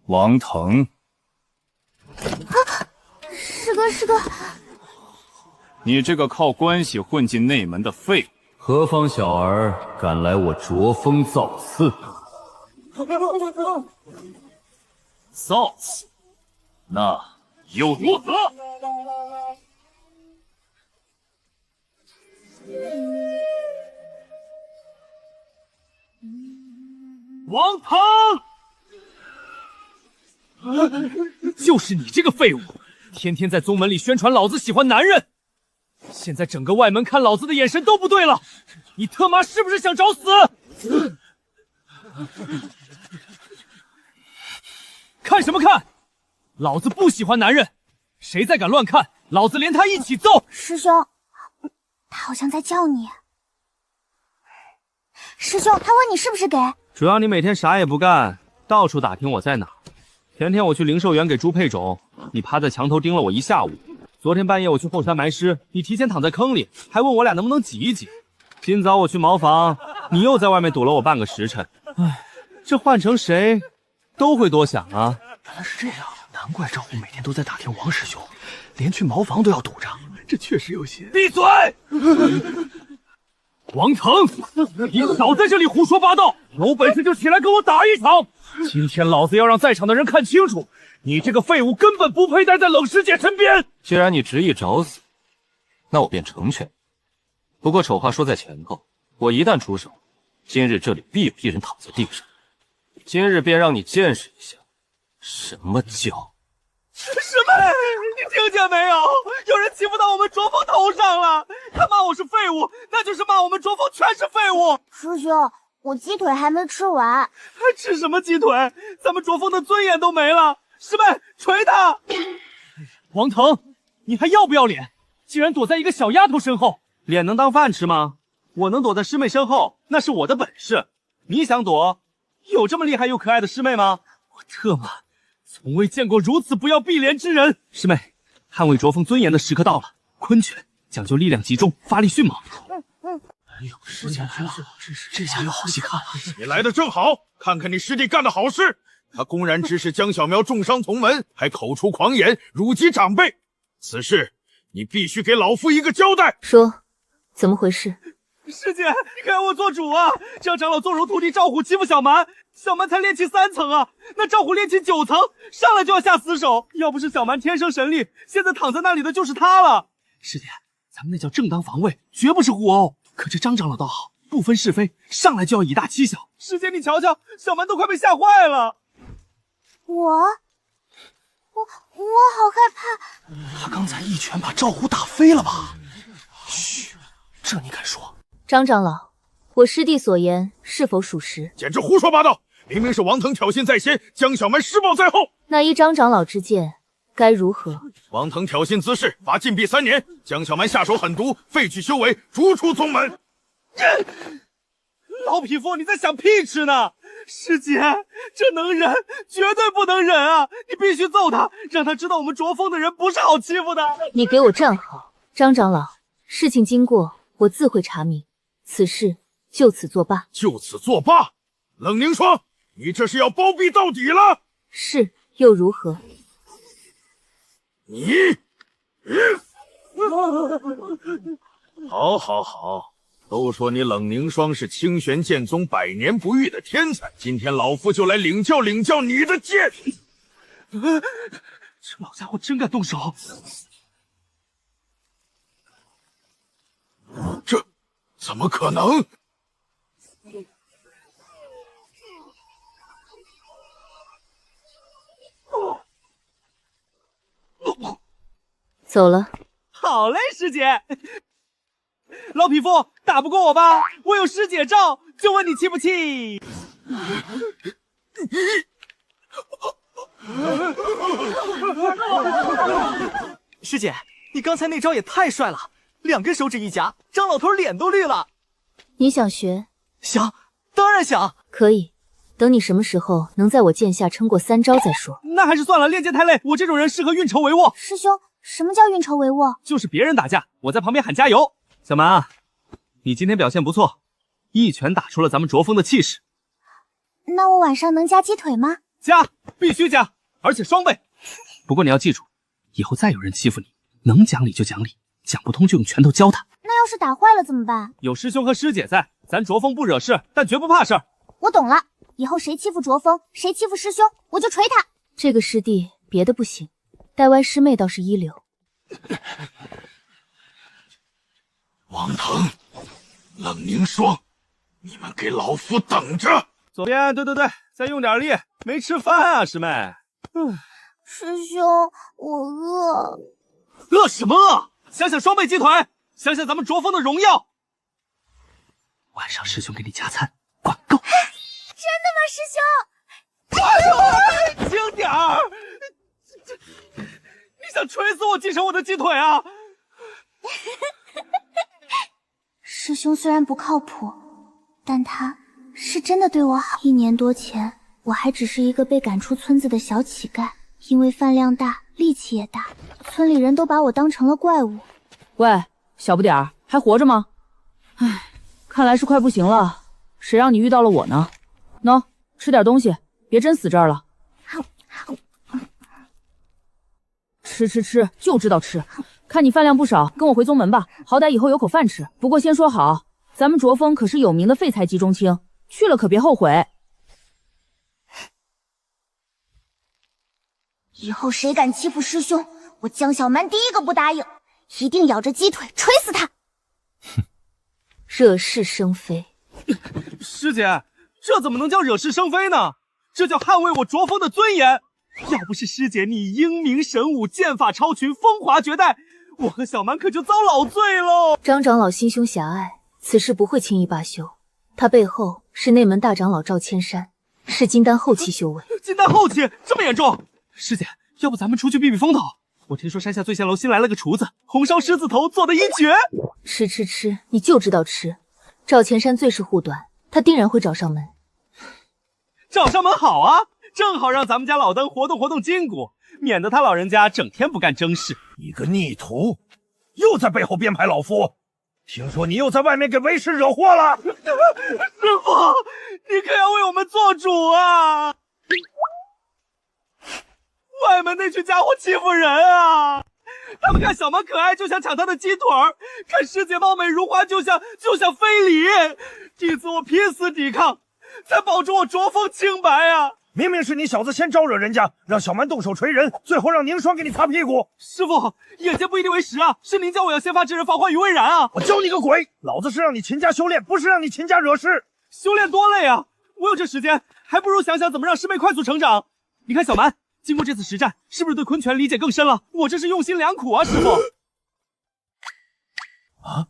王腾。师哥，师哥，你这个靠关系混进内门的废物，何方小儿敢来我卓峰造次？造次，那又如何？王腾，就是你这个废物，天天在宗门里宣传老子喜欢男人，现在整个外门看老子的眼神都不对了，你他妈是不是想找死？看什么看？老子不喜欢男人，谁再敢乱看，老子连他一起揍！师兄，他好像在叫你。师兄，他问你是不是给？主要你每天啥也不干，到处打听我在哪。前天我去零售园给猪配种，你趴在墙头盯了我一下午。昨天半夜我去后山埋尸，你提前躺在坑里，还问我俩能不能挤一挤。今早我去茅房，你又在外面堵了我半个时辰。唉，这换成谁都会多想啊。原来是这样，难怪赵虎每天都在打听王师兄，连去茅房都要堵着，这确实有些……闭嘴！王腾，你少在这里胡说八道！有本事就起来跟我打一场！今天老子要让在场的人看清楚，你这个废物根本不配待在冷师姐身边。既然你执意找死，那我便成全。不过丑话说在前头，我一旦出手，今日这里必有一人躺在地上。今日便让你见识一下，什么叫……师妹，你听见没有？有人欺负到我们卓峰头上了！他骂我是废物，那就是骂我们卓峰全是废物。师兄，我鸡腿还没吃完。还吃什么鸡腿？咱们卓峰的尊严都没了！师妹，捶他！王腾，你还要不要脸？竟然躲在一个小丫头身后，脸能当饭吃吗？我能躲在师妹身后，那是我的本事。你想躲？有这么厉害又可爱的师妹吗？我特么从未见过如此不要碧莲之人。师妹，捍卫卓峰尊严的时刻到了。昆拳讲究力量集中，发力迅猛。哎呦，师姐来了，这下有好戏看了。你来的正好，看看你师弟干的好事。他公然指使江小苗重伤同门，还口出狂言，辱及长辈。此事你必须给老夫一个交代。说，怎么回事？师姐，你给我做主啊！张长老纵容徒弟赵虎欺负小蛮，小蛮才练气3层啊，那赵虎练气9层，上来就要下死手。要不是小蛮天生神力，现在躺在那里的就是他了。师姐，咱们那叫正当防卫，绝不是互殴。可这张长老倒好，不分是非，上来就要以大欺小。师姐，你瞧瞧，小蛮都快被吓坏了。我好害怕。他刚才一拳把赵虎打飞了吧？嘘，这你敢说？张长老，我师弟所言是否属实？简直胡说八道！明明是王腾挑衅在先，江小蛮施暴在后。那依张长老之见，该如何？王腾挑衅滋事，罚禁闭3年；江小蛮下手狠毒，废去修为，逐出宗门。老匹夫，你在想屁吃呢？师姐，这能忍？绝对不能忍啊！你必须揍他，让他知道我们卓峰的人不是好欺负的。你给我站好！张长老，事情经过我自会查明，此事就此作罢。就此作罢？冷凝霜，你这是要包庇到底了？是，又如何？你，好好好，都说你冷凝霜是清玄剑宗100年不遇的天才，今天老夫就来领教领教你的剑。这老家伙真敢动手！这怎么可能？走了。好嘞，师姐。老匹夫，打不过我吧？我有师姐罩，就问你气不气？师姐，你刚才那招也太帅了，2根手指一夹，张老头脸都绿了。你想学？想，当然想。可以，等你什么时候能在我剑下撑过3招再说。那还是算了，练剑太累，我这种人适合运筹帷幄。师兄，什么叫运筹帷幄？就是别人打架，我在旁边喊加油。小蛮，你今天表现不错，一拳打出了咱们卓峰的气势。那我晚上能加鸡腿吗？加，必须加，而且双倍。不过你要记住，以后再有人欺负你，能讲理就讲理，讲不通就用拳头教他。那要是打坏了怎么办？有师兄和师姐在，咱卓风不惹事，但绝不怕事儿。我懂了，以后谁欺负卓风，谁欺负师兄，我就捶他。这个师弟别的不行，带歪师妹倒是一流。王腾、冷凝霜，你们给老夫等着！左边，对，再用点力，没吃饭啊，师妹。师兄，我饿。饿什么饿？想想双倍鸡腿，想想咱们卓风的荣耀。晚上师兄给你加餐，管够。真的吗，师兄？哎呦，轻点儿！你想锤死我，继承我的鸡腿啊？师兄虽然不靠谱，但他是真的对我好。1年多前，我还只是一个被赶出村子的小乞丐，因为饭量大，力气也大，村里人都把我当成了怪物。喂，小不点儿，还活着吗？唉，看来是快不行了。谁让你遇到了我呢？喏，吃点东西，别真死这儿了。吃，就知道吃。看你饭量不少，跟我回宗门吧，好歹以后有口饭吃。不过先说好，咱们卓风可是有名的废材集中青，去了可别后悔。以后谁敢欺负师兄，我江小蛮第一个不答应，一定咬着鸡腿捶死他。哼，惹是生非。师姐，这怎么能叫惹是生非呢？这叫捍卫我卓风的尊严。要不是师姐你英明神武，剑法超群，风华绝代，我和小蛮可就遭老罪喽。张长老心胸狭隘，此事不会轻易罢休。他背后是内门大长老赵千山，是金丹后期修为。金丹后期这么严重？师姐，要不咱们出去避避风头？我听说山下醉仙楼新来了个厨子，红烧狮子头做的一绝。吃，你就知道吃。赵千山最是护短，他定然会找上门。找上门好啊，正好让咱们家老登活动活动筋骨，免得他老人家整天不干正事。你个逆徒，又在背后编排老夫！听说你又在外面给为师惹祸了。师傅，你可要为我们做主啊！外门那群家伙欺负人啊！他们看小蛮可爱就想抢他的鸡腿儿，看师姐貌美如花就想非礼。弟子我拼死抵抗，才保住我卓风清白啊！明明是你小子先招惹人家，让小蛮动手锤人，最后让凝霜给你擦屁股。师傅，眼见不一定为实啊，是您教我要先发制人，防患于未然啊！我教你个鬼！老子是让你勤加修炼，不是让你勤加惹事。修炼多累啊！我有这时间，还不如想想怎么让师妹快速成长。你看小蛮，经过这次实战，是不是对昆拳理解更深了？我这是用心良苦啊，师傅。啊，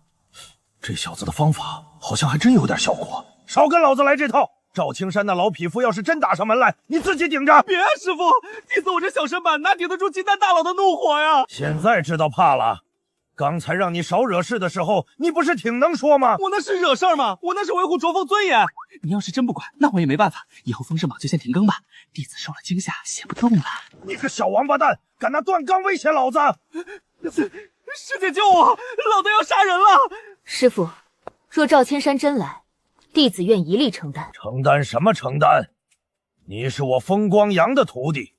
这小子的方法好像还真有点效果。少跟老子来这套！赵青山那老匹夫要是真打上门来，你自己顶着。别啊，师傅，弟子我这小身板哪顶得住金丹大佬的怒火呀？现在知道怕了。刚才让你少惹事的时候，你不是挺能说吗？我那是惹事吗？我那是维护卓风尊严。你要是真不管，那我也没办法。以后封神榜就先停更吧，弟子受了惊吓，写不动了。你个小王八蛋，敢拿断钢威胁老子！师姐救我，老子要杀人了！师傅，若赵千山真来，弟子愿一力承担。承担什么承担？你是我风光阳的徒弟，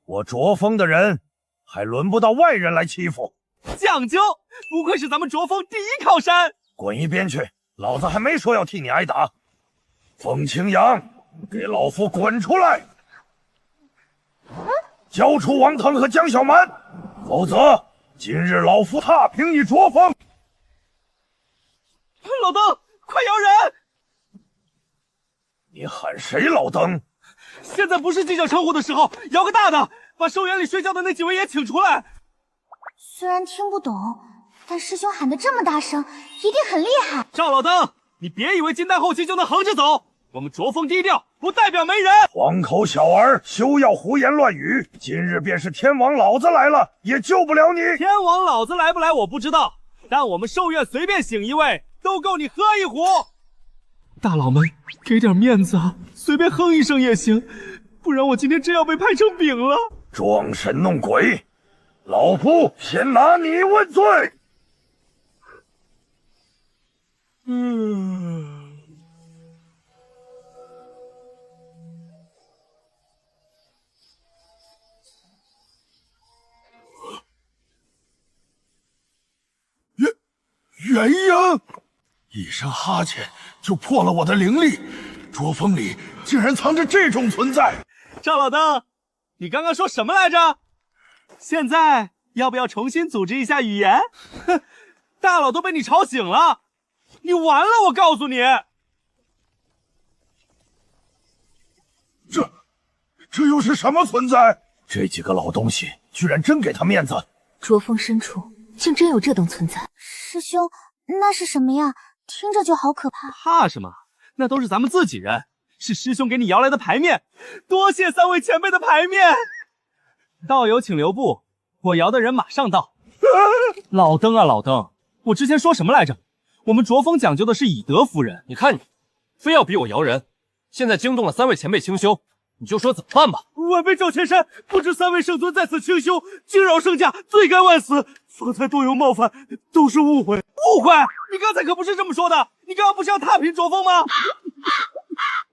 我卓风的人还轮不到外人来欺负。讲究，不愧是咱们卓风第一靠山。滚一边去，老子还没说要替你挨打。风清扬，给老夫滚出来！交出王腾和江小蛮，否则今日老夫踏平你卓风！老登，快摇人！你喊谁老登？现在不是计较称呼的时候，摇个大的，把寿园里睡觉的那几位也请出来。虽然听不懂，但师兄喊得这么大声，一定很厉害。赵老登，你别以为金丹后期就能横着走，我们卓风低调，不代表没人。黄口小儿，休要胡言乱语！今日便是天王老子来了，也救不了你。天王老子来不来我不知道，但我们寿院随便请一位，都够你喝一壶。大佬们，给点面子啊，随便哼一声也行，不然我今天真要被拍成饼了。装神弄鬼！老夫先拿你问罪。元婴！一声哈欠就破了我的灵力，卓峰里竟然藏着这种存在！赵老登，你刚刚说什么来着？现在要不要重新组织一下语言？哼，大佬都被你吵醒了，你完了！我告诉你，这又是什么存在？这几个老东西居然真给他面子！卓峰深处竟真有这等存在。师兄，那是什么呀？听着就好可怕。怕什么？那都是咱们自己人，是师兄给你摇来的牌面，多谢三位前辈的牌面。道友请留步，我摇的人马上到。老登啊老登，我之前说什么来着？我们卓峰讲究的是以德服人。你看你，非要逼我摇人，现在惊动了三位前辈清修，你就说怎么办吧。晚辈赵千山不知三位圣尊在此清修，惊扰圣驾，罪该万死。方才多有冒犯，都是误会。误会？你刚才可不是这么说的，你刚刚不是要踏平卓峰吗？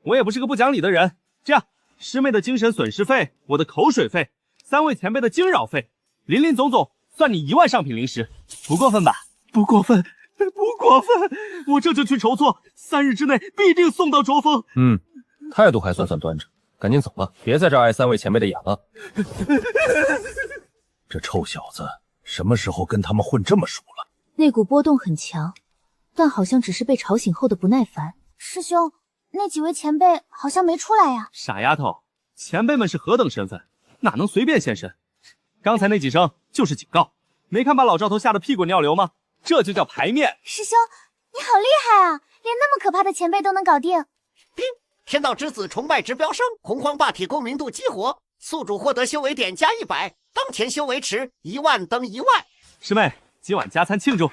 我也不是个不讲理的人。这样，师妹的精神损失费，我的口水费，三位前辈的惊扰费，林林总总算你1万上品灵石，不过分吧？不过分，不过分。我这就去筹措，3日之内必定送到卓峰。态度还算端着，赶紧走吧，别在这碍三位前辈的眼了。这臭小子什么时候跟他们混这么熟了？那股波动很强，但好像只是被吵醒后的不耐烦。师兄，那几位前辈好像没出来呀。傻丫头，前辈们是何等身份，哪能随便现身？刚才那几声就是警告，没看把老赵头吓得屁滚尿流吗？这就叫牌面。师兄，你好厉害啊，连那么可怕的前辈都能搞定。天道之子崇拜值飙升，洪荒霸体公明度激活，宿主获得修为点加100，当前修为池1万等1万。师妹，今晚加餐庆祝。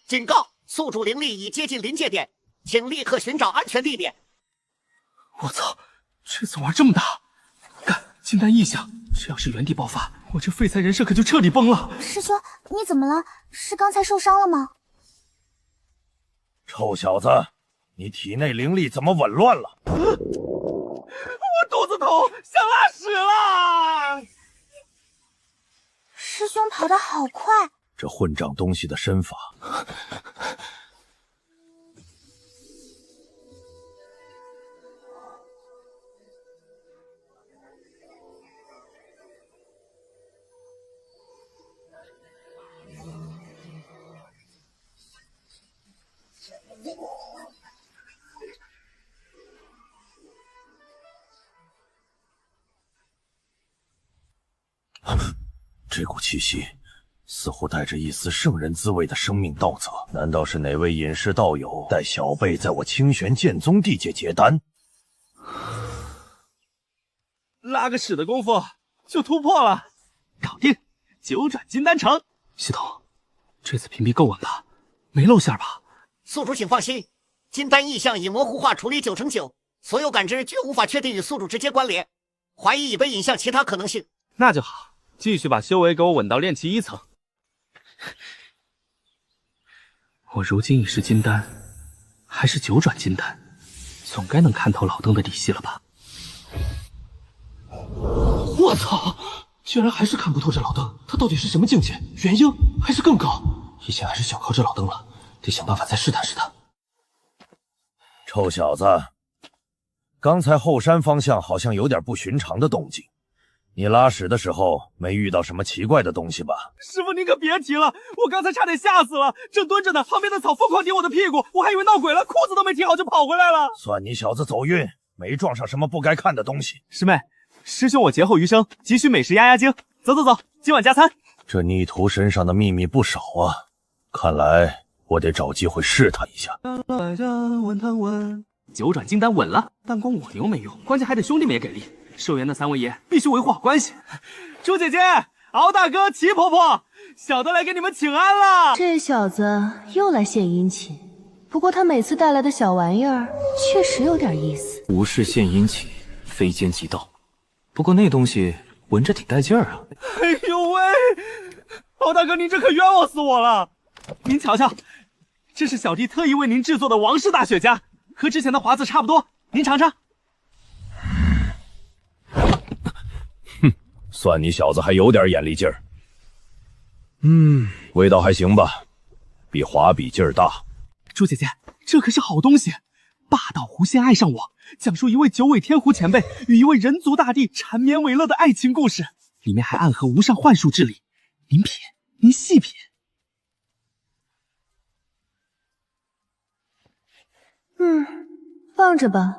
警告，宿主灵力已接近临界点，请立刻寻找安全地点。我操，这次玩这么大，干金丹异象，这要是原地爆发，我这废材人设可就彻底崩了。师兄，你怎么了？是刚才受伤了吗？臭小子，你体内灵力怎么紊乱了？我肚子痛，想拉屎了。师兄跑得好快，这混账东西的身法。这股气息似乎带着一丝圣人滋味的生命道则，难道是哪位隐士道友带小辈在我清玄剑宗地界结丹？拉个屎的功夫就突破了，搞定，9转金丹城。系统，这次屏蔽够稳吧？没露馅吧？宿主请放心，金丹异象已模糊化处理9成9，所有感知均无法确定与宿主直接关联，怀疑已被引向其他可能性。那就好，继续把修为给我稳到炼气1层。我如今已是金丹，还是9转金丹，总该能看透老登的底细了吧？我操！居然还是看不透这老登，他到底是什么境界？元婴还是更高？以前还是小靠这老登了，得想办法再试探试探。臭小子，刚才后山方向好像有点不寻常的动静。你拉屎的时候没遇到什么奇怪的东西吧？师傅您可别提了，我刚才差点吓死了，正蹲着呢，旁边的草疯狂顶我的屁股，我还以为闹鬼了，裤子都没提好就跑回来了。算你小子走运，没撞上什么不该看的东西。师妹，师兄我劫后余生，急需美食压压惊。走走走，今晚加餐。这逆徒身上的秘密不少啊，看来我得找机会试探一下。9转金丹稳了，但光我牛没用，关键还得兄弟们也给力。寿元的3位爷必须维护好关系。朱姐姐、敖大哥、齐婆婆，小的来给你们请安了。这小子又来献殷勤，不过他每次带来的小玩意儿确实有点意思。无事献殷勤，非奸即盗。不过那东西闻着挺带劲儿啊。哎呦喂，敖大哥您这可冤枉死我了。您瞧瞧，这是小弟特意为您制作的王氏大雪茄，和之前的华子差不多，您尝尝。算你小子还有点眼力劲儿。味道还行吧。比华笔劲儿大。朱姐姐，这可是好东西！霸道狐仙爱上我，讲述一位九尾天狐前辈与一位人族大帝缠绵为乐的爱情故事，里面还暗合无上幻术之理。您品，您细品。放着吧，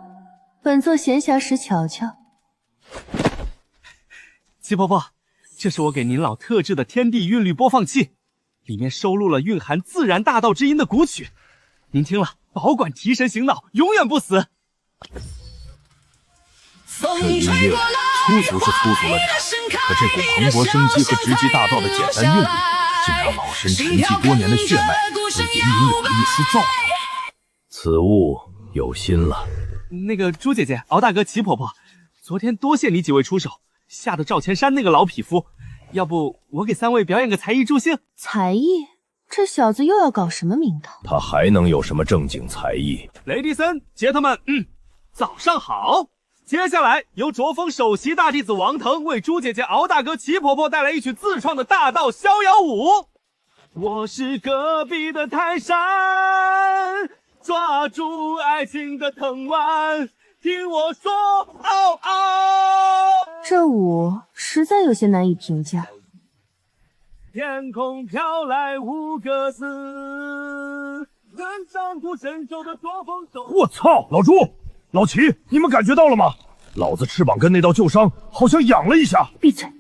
本座闲暇时瞧瞧。齐婆婆，这是我给您老特制的天地韵律播放器，里面收录了蕴含自然大道之音的古曲，您听了保管提神醒脑，永远不死。这音乐粗俗是粗俗了点，可这股蓬勃生机和直击大道的简单韵律，竟让老身沉寂多年的血脉都隐隐有了一丝躁动。此物有心了。那个朱姐姐、敖大哥、齐婆婆，昨天多谢你几位出手，吓得赵钱山那个老匹夫。要不我给三位表演个才艺助兴？才艺？这小子又要搞什么名堂？他还能有什么正经才艺？雷迪森、杰特们，早上好！接下来由卓峰首席大弟子王腾为朱姐姐、敖大哥、齐婆婆带来一曲自创的大道逍遥舞。我是隔壁的泰山，抓住爱情的藤蔓，听我说，嗷嗷！这舞实在有些难以评价。天空飘来五个字，人上不伸手的捉风手。我操！老朱、老齐，你们感觉到了吗？老子翅膀根那道旧伤好像痒了一下。闭嘴！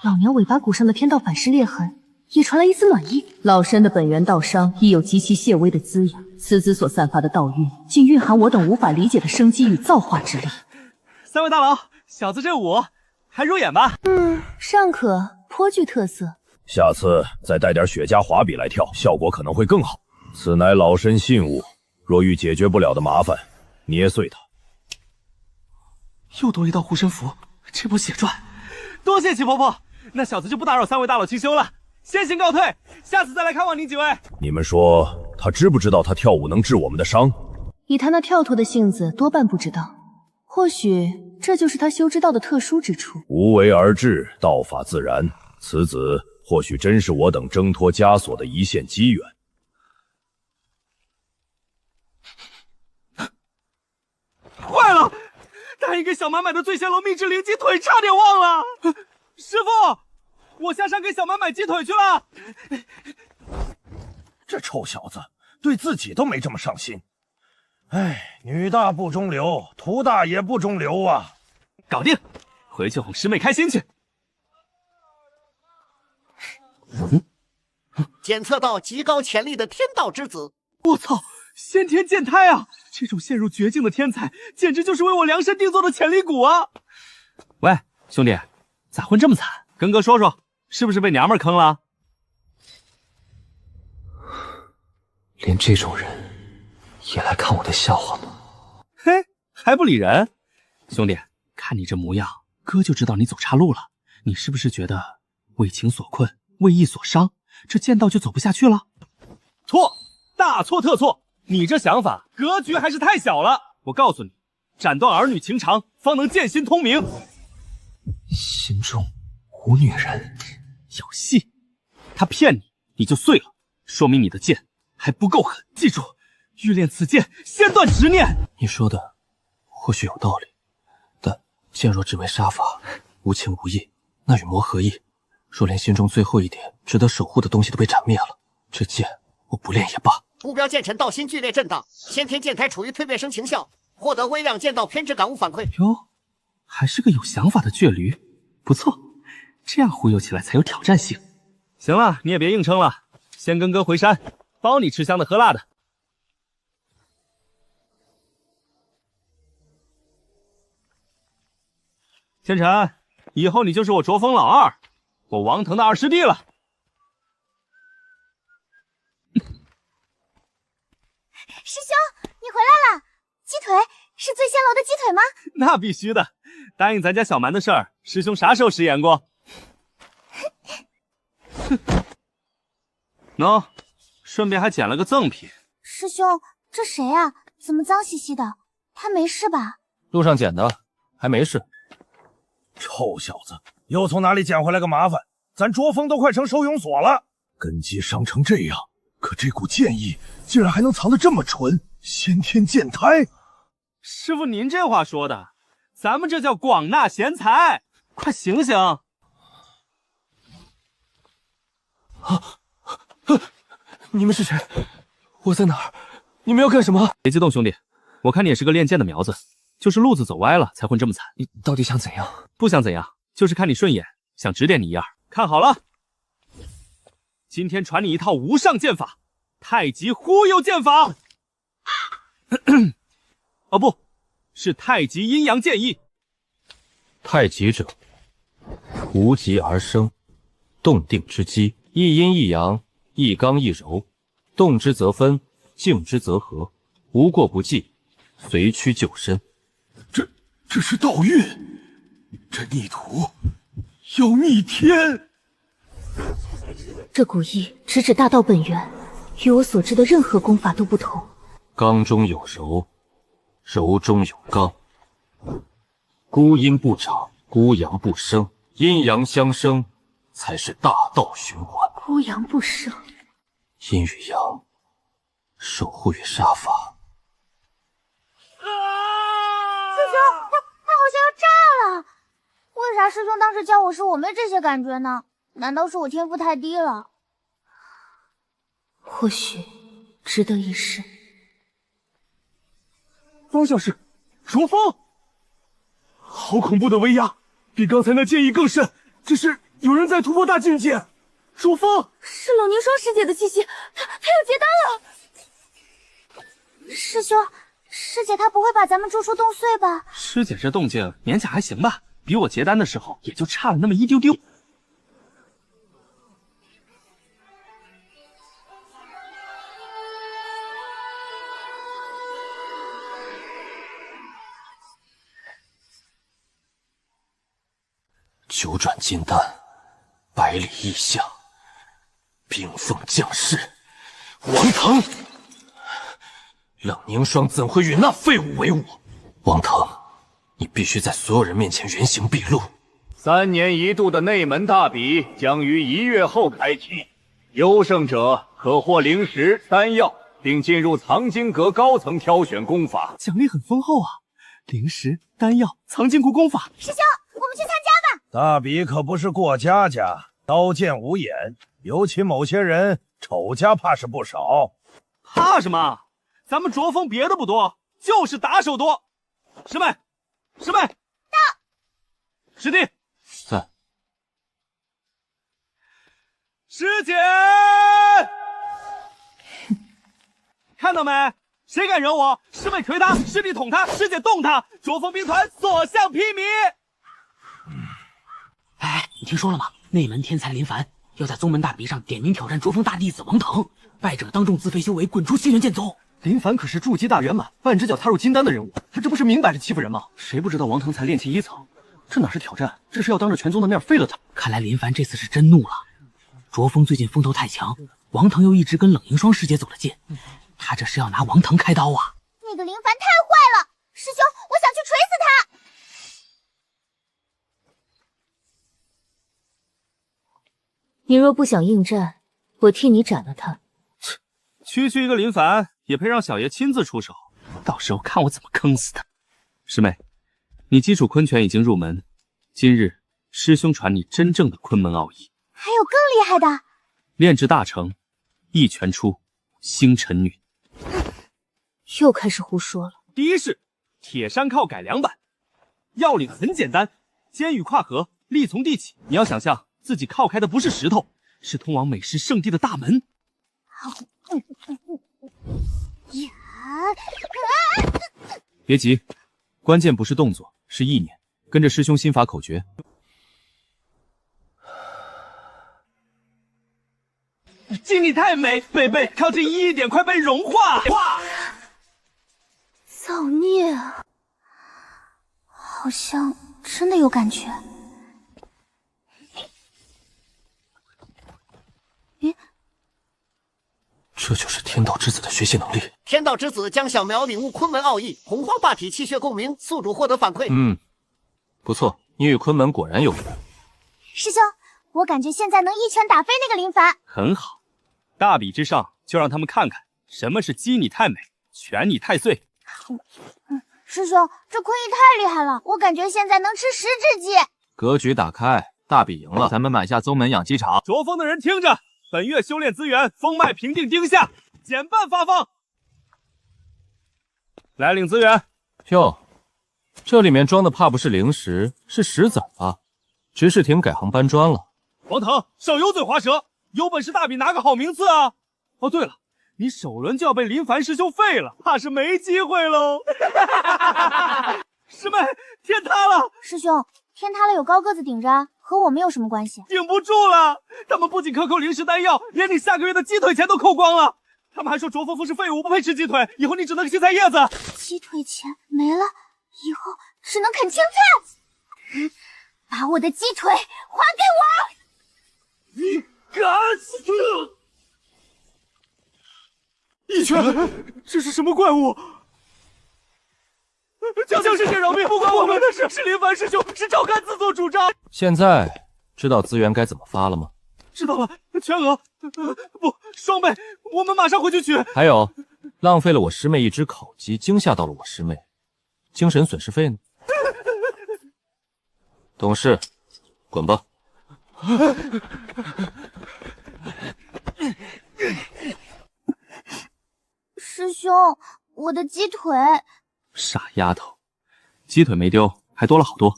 老娘尾巴骨上的天道反噬裂痕也传来一丝暖意。老身的本源道伤亦有极其细微的滋养，此子所散发的道韵，竟蕴含我等无法理解的生机与造化之力。三位大佬，小子这舞还入眼吧？尚可，颇具特色。下次再带点雪茄华笔来跳，效果可能会更好。此乃老身信物，若遇解决不了的麻烦，捏碎它。又多一道护身符，这波血赚！多谢齐婆婆，那小子就不打扰三位大佬清修了，先行告退，下次再来看望您几位。你们说他知不知道他跳舞能治我们的伤？以他那跳脱的性子，多半不知道。或许这就是他修之道的特殊之处。无为而治，道法自然。此子或许真是我等挣脱枷锁的一线机缘。坏了！答应给小满买的醉仙楼秘制灵鸡腿差点忘了。师傅，我下山给小满买鸡腿去了。这臭小子对自己都没这么上心。哎，女大不中留，徒大也不中留啊！搞定，回去哄师妹开心去。检测到极高潜力的天道之子。我操，先天剑胎啊！这种陷入绝境的天才，简直就是为我量身定做的潜力股啊！喂，兄弟，咋混这么惨？跟哥说说，是不是被娘们坑了？连这种人也来看我的笑话吗？嘿，还不理人？兄弟，看你这模样，哥就知道你走岔路了。你是不是觉得为情所困，为义所伤，这剑道就走不下去了？错，大错特错！你这想法格局还是太小了。我告诉你，斩断儿女情长，方能剑心通明。心中无女人，有戏！他骗你，你就碎了，说明你的剑还不够狠。记住，欲练此剑，先断执念。你说的或许有道理，但剑若只为杀伐，无情无义，那与魔何异？若连心中最后一点值得守护的东西都被斩灭了，这剑我不练也罢。目标剑尘道心剧烈震荡，先天剑胎处于蜕变生情效，获得微量剑道偏执感悟反馈。哟，还是个有想法的倔驴，不错，这样忽悠起来才有挑战性。行了，你也别硬撑了，先跟哥回山，包你吃香的喝辣的。千晨，以后你就是我卓峰老二，我王腾的二师弟了。师兄，你回来了！鸡腿是醉仙楼的鸡腿吗？那必须的，答应咱家小蛮的事儿，师兄啥时候食言过？喏，顺便还捡了个赠品。师兄，这谁啊？怎么脏兮兮的？他没事吧？路上捡的，还没事。臭小子，又从哪里捡回来个麻烦？咱卓峰都快成收容所了，根基伤成这样，可这股剑意竟然还能藏得这么纯，先天剑胎。师傅，您这话说的，咱们这叫广纳贤才，快醒醒！你们是谁？我在哪儿？你们要干什么？别激动，兄弟，我看你也是个练剑的苗子，就是路子走歪了才混这么惨。你到底想怎样？不想怎样，就是看你顺眼，想指点你一二。看好了，今天传你一套无上剑法——太极忽悠剑法。哦，不是太极阴阳剑意。太极者，无极而生，动定之机，一阴一阳，一刚一柔，动之则分，静之则和，无过不继，随趋就身。这是道运，这逆徒要逆天。这股意直指大道本源，与我所知的任何功法都不同。刚中有柔，柔中有刚，孤阴不长，孤阳不生，阴阳相生，才是大道循环。孤阳不生，阴与阳，守护与杀伐。师兄，他好像要炸了。为啥师兄当时教我时我没这些感觉呢？难道是我天赋太低了？或许值得一试。方向是卓峰，好恐怖的威压，比刚才那剑意更甚。这是有人在突破大境界。卓峰，是冷凝霜师姐的气息，她要结丹了。师兄，师姐她不会把咱们住处冻碎吧？师姐这动静勉强还行吧，比我结丹的时候也就差了那么一丢丢。九转金丹，百里异象，冰封将士，王腾。冷凝霜怎会与那废物为伍？王腾，你必须在所有人面前原形毕露。3年一度的内门大比将于1月后开启，优胜者可获灵石、丹药，并进入藏经阁高层挑选功法。奖励很丰厚啊！灵石、丹药、藏经阁功法。师兄，我们去参加吧。大比可不是过家家，刀剑无眼，尤其某些人丑家怕是不少。怕什么？咱们卓峰别的不多，就是打手多。师妹，师妹，到。师弟，在。师姐，看到没？谁敢惹我？师妹捶他，师弟捅他，师姐动他，卓峰兵团所向披靡。哎，你听说了吗？内门天才林凡要在宗门大比上点名挑战卓峰大弟子王腾，败者当众自废修为，滚出西元剑宗。林凡可是筑基大圆满，半只脚踏入金丹的人物，他这不是明摆着欺负人吗？谁不知道王腾才炼气1层，这哪是挑战，这是要当着全宗的面废了他。看来林凡这次是真怒了。卓峰最近风头太强，王腾又一直跟冷凝霜师姐走了近，他这是要拿王腾开刀啊！那个林凡太坏了，师兄，我想去锤死他。你若不想应战，我替你斩了他。区区一个林凡也配让小爷亲自出手？到时候看我怎么坑死他！师妹，你基础昆拳已经入门，今日师兄传你真正的昆门奥义。还有更厉害的？炼至大成，一拳出，星辰女。又开始胡说了。第一式，铁山靠改良版。要领很简单，肩与胯合，力从地起。你要想象自己靠开的不是石头，是通往美食圣地的大门。别急，关键不是动作，是意念。跟着师兄心法口诀。经你太美，贝靠近一点，快被融化！哇！造孽啊！好像真的有感觉。咦？这就是天道之子的学习能力。天道之子将小苗领悟昆门奥义，洪荒霸体，气血共鸣，宿主获得反馈。不错，你与昆门果然有缘。师兄，我感觉现在能一拳打飞那个林凡。很好，大比之上，就让他们看看什么是激你太美，拳你太岁。师兄，这坤一太厉害了，我感觉现在能吃10只鸡。格局打开，大比赢了，咱们买下宗门养鸡场。卓峰的人听着，本月修炼资源封脉平定丁下，减半发放。来领资源。哟，这里面装的怕不是灵石，是石子吧？执事亭改行搬砖了。王腾，少油嘴滑舌，有本事大比拿个好名次啊！哦，对了，你首轮就要被林凡师兄废了，怕是没机会喽。师妹，天塌了！师兄，天塌了有高个子顶着，和我们有什么关系？顶不住了，他们不仅克扣灵石丹药，连你下个月的鸡腿钱都扣光了。他们还说卓峰峰是废物，不配吃鸡腿，以后你只能吃菜叶子。鸡腿钱没了，以后只能啃青菜。把我的鸡腿还给我！你敢死！一拳，这是什么怪物？将师姐饶命，不关我们的事，是林凡师兄，是赵干自作主张。现在知道资源该怎么发了吗？知道了，全额，不，双倍，我们马上回去取。还有，浪费了我师妹一只烤鸡，惊吓到了我师妹，精神损失费呢？懂事，滚吧。师兄，我的鸡腿。傻丫头，鸡腿没丢，还多了好多。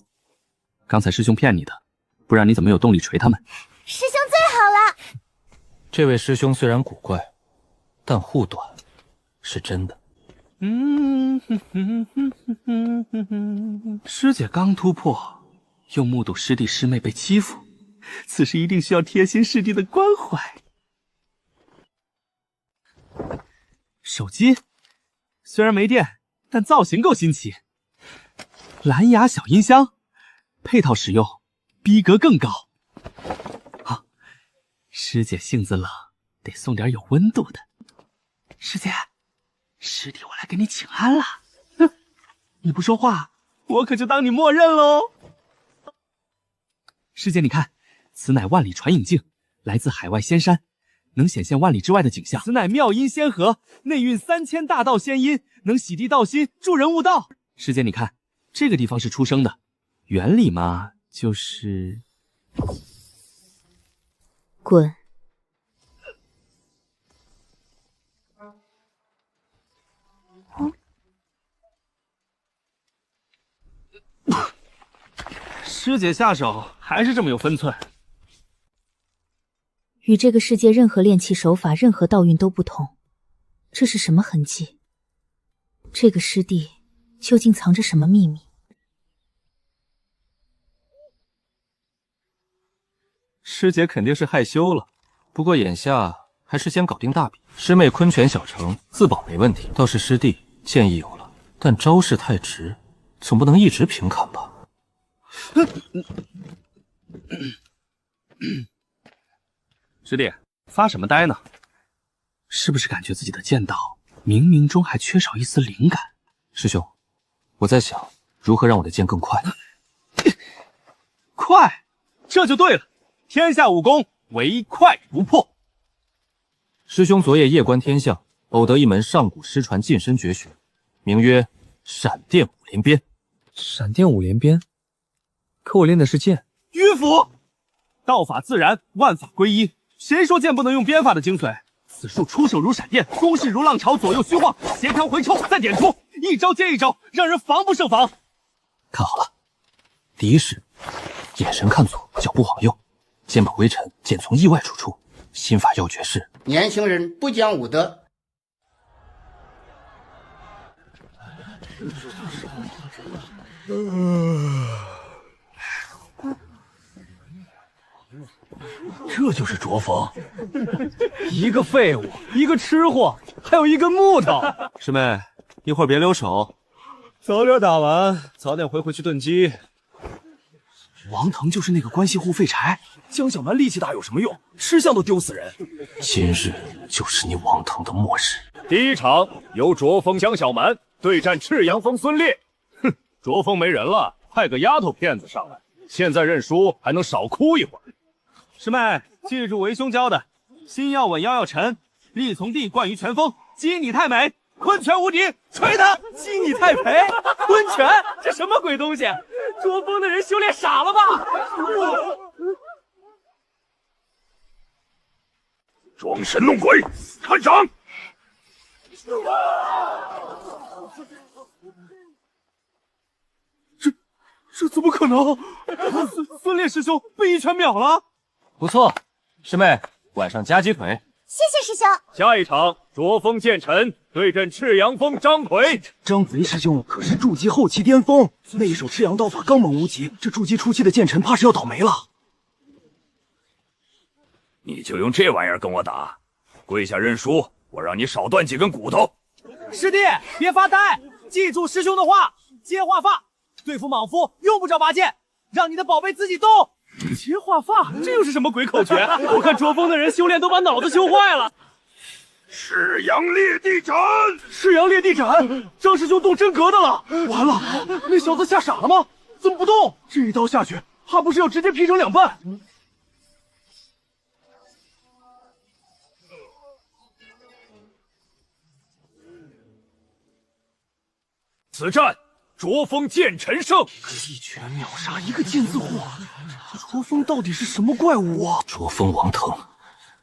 刚才师兄骗你的，不然你怎么有动力捶他们？师兄最好了。这位师兄虽然古怪，但护短是真的。师姐刚突破，又目睹师弟师妹被欺负，此时一定需要贴心师弟的关怀。手机虽然没电，但造型够新奇。蓝牙小音箱，配套使用，逼格更高。好，师姐性子冷，得送点有温度的。师姐，师弟我来给你请安了。哼，你不说话，我可就当你默认喽。师姐，你看，此乃万里传影镜，来自海外仙山，能显现万里之外的景象。此乃妙音仙盒，内蕴3000大道仙音，能洗涤道心，助人悟道。师姐，你看，这个地方是出生的，原理嘛，就是滚。师姐下手还是这么有分寸。与这个世界任何炼器手法、任何道运都不同，这是什么痕迹？这个师弟究竟藏着什么秘密？师姐肯定是害羞了，不过眼下还是先搞定大比。师妹昆泉小城自保没问题，倒是师弟剑意有了，但招式太直，总不能一直平砍吧？师弟，发什么呆呢？是不是感觉自己的剑道冥冥中还缺少一丝灵感？师兄，我在想如何让我的剑更快。快，这就对了。天下武功唯快不破。师兄昨夜夜观天象，偶得一门上古失传近身绝学，名曰闪电五连鞭。闪电五连鞭，可我练的是剑。迂腐，道法自然，万法归一。谁说剑不能用鞭法的精髓？此术出手如闪电，攻势如浪潮，左右虚晃，协调回抽，再点出，一招接一招，让人防不胜防。看好了，第一式，眼神看左，脚步往右，肩膀微沉，剑从意外处出。心法要诀是：年轻人不讲武德。这就是卓峰，一个废物，一个吃货，还有一根木头。师妹，一会儿别留手，早点打完，早点回去炖鸡。王腾就是那个关系户废柴，江小蛮力气大有什么用？吃相都丢死人。今日就是你王腾的末日。第一场由卓峰、江小蛮对战赤阳峰孙烈。哼，卓峰没人了，派个丫头片子上来，现在认输还能少哭一会儿。师妹，记住为兄教的，心要稳，腰要沉，力从地，贯于拳风，击你太美，坤拳无敌，锤他！击你太肥，坤拳，这什么鬼东西？卓峰的人修炼傻了吧？装神弄鬼，看掌！这怎么可能？孙烈师兄被一拳秒了！不错，师妹，晚上加鸡腿。谢谢师兄。下一场，卓峰剑尘对阵赤阳峰张奎。张奎师兄可是筑基后期巅峰，那一手赤阳刀法刚猛无极，这筑基初期的剑尘怕是要倒霉了。你就用这玩意儿跟我打？跪下认输，我让你少断几根骨头。师弟，别发呆，记住师兄的话，接化发。对付莽夫用不着拔剑，让你的宝贝自己动。接化发，这又是什么鬼口诀？我看卓峰的人修炼都把脑子修坏了。赤阳裂地斩！赤阳裂地斩！张师兄动真格的了！完了，那小子吓傻了吗？怎么不动？这一刀下去，怕不是要直接劈成两半？此战卓峰剑尘胜，一拳秒杀一个剑字货，卓峰到底是什么怪物啊？卓峰、王腾，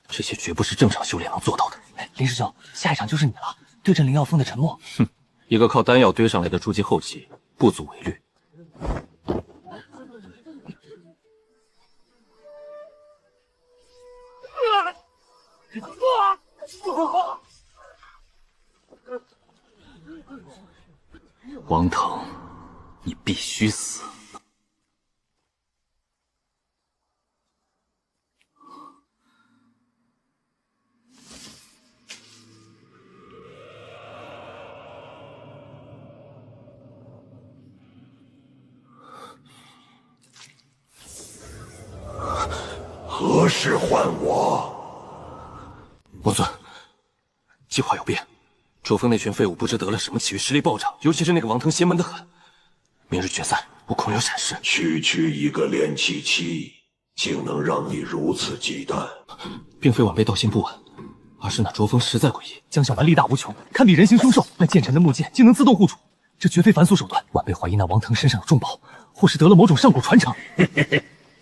这些绝不是正常修炼能做到的。林师兄，下一场就是你了，对阵灵耀峰的沉默。哼，一个靠丹药堆上来的筑基后期，不足为虑。王腾，你必须死！何时还我？王尊，计划有变。卓峰那群废物不知得了什么奇遇，实力暴涨，尤其是那个王腾邪门的很。明日决赛，我恐有闪失。区一个炼气期，竟能让你如此忌惮？并非晚辈道心不稳，而是那卓峰实在诡异。江小蛮力大无穷，堪比人形凶兽。那剑尘的木剑竟能自动护主，这绝非凡俗手段。晚辈怀疑那王腾身上有重宝，或是得了某种上古传承。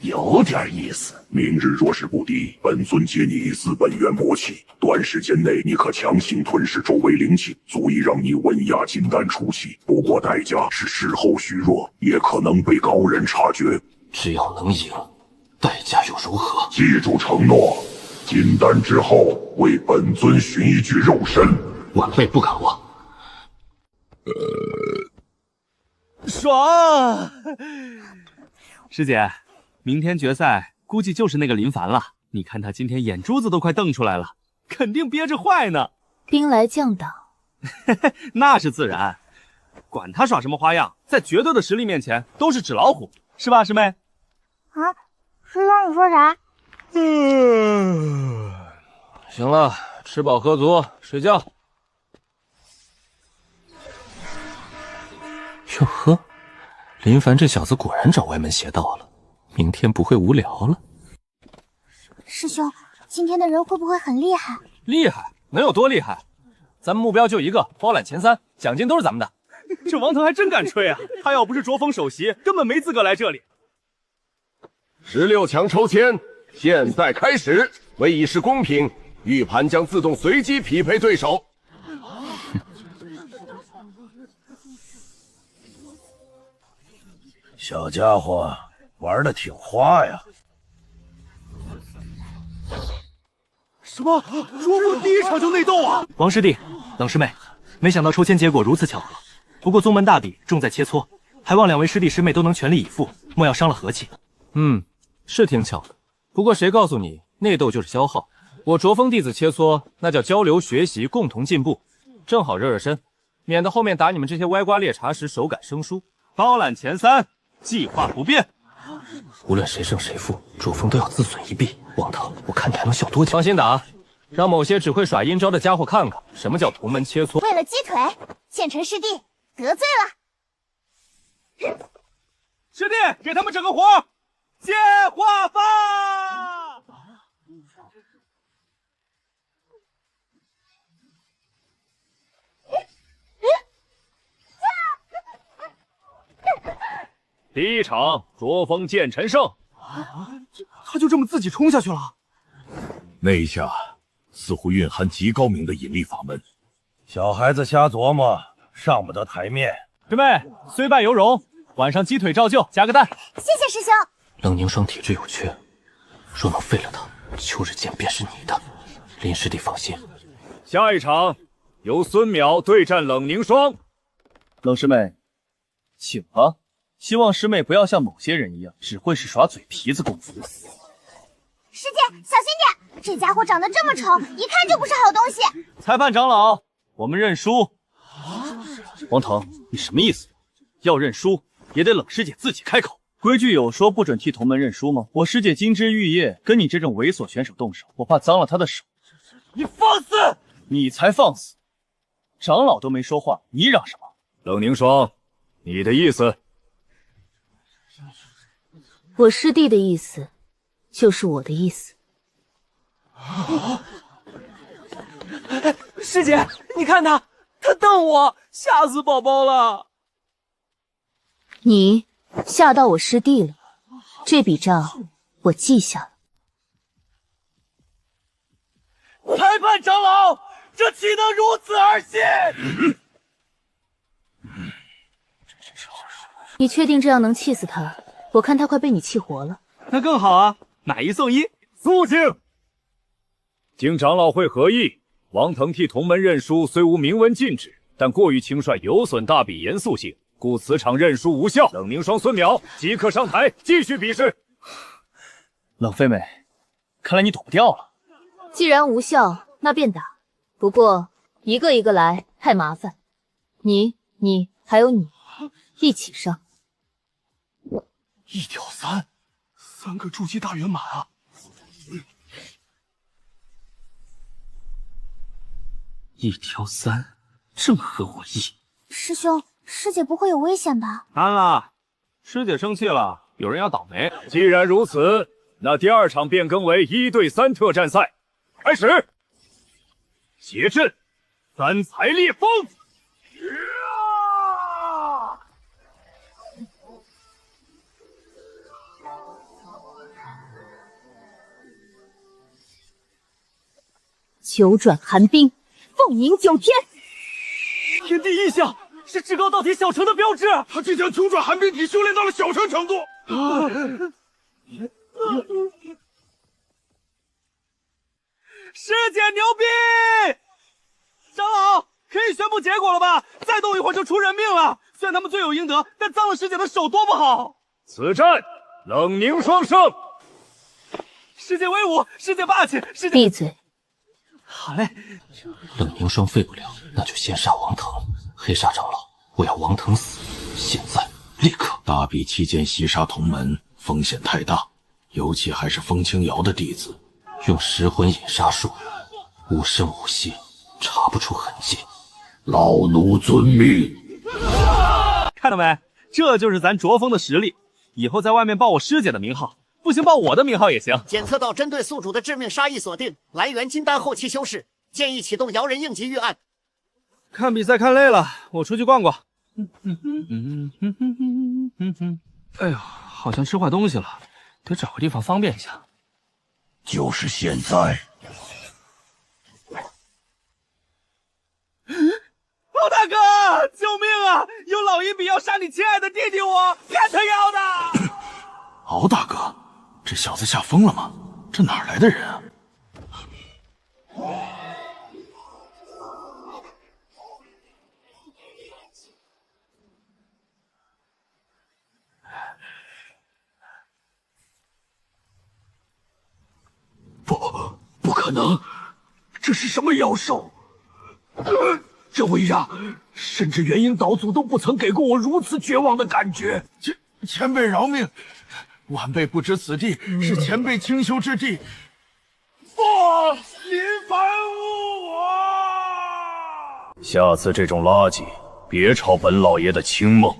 有点意思。明日若是不敌，本尊借你一丝本源魔气，短时间内你可强行吞噬周围灵气，足以让你稳压金丹初期。不过代价是事后虚弱，也可能被高人察觉。只要能赢，代价又如何？记住承诺，金丹之后为本尊寻一具肉身。晚辈不敢忘。爽！师姐，明天决赛估计就是那个林凡了。你看他今天眼珠子都快瞪出来了，肯定憋着坏呢。兵来将挡，那是自然。管他耍什么花样，在绝对的实力面前都是纸老虎，是吧，师妹？啊，师兄你说啥？行了，吃饱喝足，睡觉。哟呵，林凡这小子果然找歪门邪道了，明天不会无聊了。师兄，今天的人会不会很厉害？厉害能有多厉害？咱们目标就一个，包揽前3，奖金都是咱们的。这王腾还真敢吹啊！他要不是卓峰首席，根本没资格来这里。16强抽签，现在开始。为以示公平，玉盘将自动随机匹配对手。小家伙玩的挺花呀！什么？卓峰第一场就内斗啊！王师弟，冷师妹，没想到抽签结果如此巧合。不过宗门大比，重在切磋，还望两位师弟师妹都能全力以赴，莫要伤了和气。是挺巧的。不过谁告诉你内斗就是消耗？我卓峰弟子切磋，那叫交流学习，共同进步，正好热热身，免得后面打你们这些歪瓜裂茶时手感生疏。包揽前3，计划不变。无论谁胜谁负，卓峰都要自损一臂。王腾，我看你还能笑多久？放心打，让某些只会耍阴招的家伙看看什么叫同门切磋。为了鸡腿，剑尘师弟得罪了。师弟，给他们整个活，接化发。第一场，卓峰剑陈胜。他就这么自己冲下去了？那一下似乎蕴含极高明的引力法门。小孩子瞎琢磨，上不得台面。师妹，虽败犹荣，晚上鸡腿照旧，加个蛋。谢谢师兄。冷凝霜体质有缺，若能废了他，秋日剑便是你的。林师弟放心。下一场由孙淼对战冷凝霜。冷师妹，请吧。希望师妹不要像某些人一样，只会是耍嘴皮子功夫。师姐，小心点！这家伙长得这么丑，一看就不是好东西。裁判长老，我们认输。王腾，你什么意思？要认输也得冷师姐自己开口。规矩有说不准替同门认输吗？我师姐金枝玉叶，跟你这种猥琐选手动手，我怕脏了她的手。你放肆！你才放肆！长老都没说话，你嚷什么？冷凝霜，你的意思？我师弟的意思，就是我的意思。师姐，你看他瞪我，吓死宝宝了。你吓到我师弟了，这笔账我记下了。裁判长老，这岂能如此而信？你确定这样能气死他？我看他快被你气活了。那更好啊，买一送一。肃静！经长老会合议，王腾替同门认输虽无明文禁止，但过于轻率有损大比严肃性，故此场认输无效。冷凝霜孙淼即刻上台继续比试。冷妃妹，看来你躲不掉了。既然无效，那便打。不过一个一个来太麻烦，你还有你一起上。1挑3，3个筑基大圆满啊！1挑3，正合我意。师兄，师姐不会有危险吧？安了，师姐生气了，有人要倒霉。既然如此，那第2场变更为1对3特战赛，开始。结阵，三才烈风。九转寒冰，凤鸣9天。天地异象是至高道体小成的标志。他竟将九转寒冰体修炼到了小成程度。师姐牛逼！长老可以宣布结果了吧？再动一会儿就出人命了。虽然他们罪有应得，但脏了师姐的手多不好。此战冷凝霜胜。师姐威武，师姐霸气，师姐闭嘴。好嘞。冷凝霜废不了，那就先杀王腾。黑煞长老，我要王腾死，现在立刻。大比期间袭杀同门，风险太大，尤其还是风清瑶的弟子。用食魂引杀术，无声无息，查不出痕迹。老奴遵命。看到没？这就是咱卓峰的实力。以后在外面报我师姐的名号，不行报我的名号也行。检测到针对宿主的致命杀意锁定，来源金丹后期修士，建议启动瑶人应急预案。看比赛看累了，我出去逛逛。哎呦，好像吃坏东西了，得找个地方方便一下。就是现在！老大哥，救命啊！有老阴笔要杀你亲爱的弟弟我，看他要的！敖大哥，这小子吓疯了吗？这哪来的人啊？不可能！这是什么妖兽？这威压，甚至元婴岛祖都不曾给过我如此绝望的感觉。前辈饶命！晚辈不知此地是前辈清修之地。林凡误我！下次这种垃圾，别吵本老爷的清梦。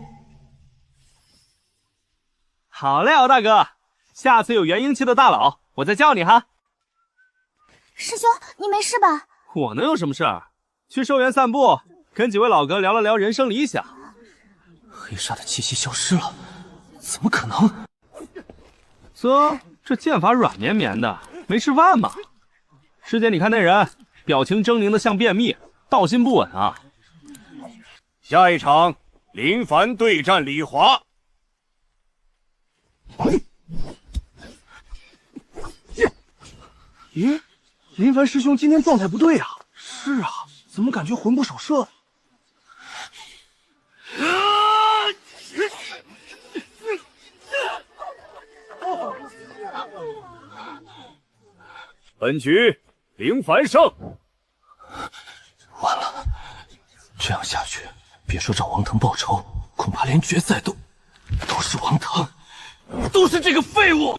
好嘞，敖大哥，下次有元婴期的大佬，我再叫你哈。师兄，你没事吧？我能有什么事儿？去寿园散步，跟几位老哥聊了聊人生理想。黑煞的气息消失了，怎么可能？这剑法软绵绵的，没吃饭吗？师姐，你看那人，表情狰狞的像便秘，道心不稳啊。下一场，林凡对战李华。咦，林凡师兄今天状态不对啊！是啊，怎么感觉魂不守舍的？本局林凡胜。完了，这样下去，别说找王腾报仇，恐怕连决赛都是王腾，都是这个废物。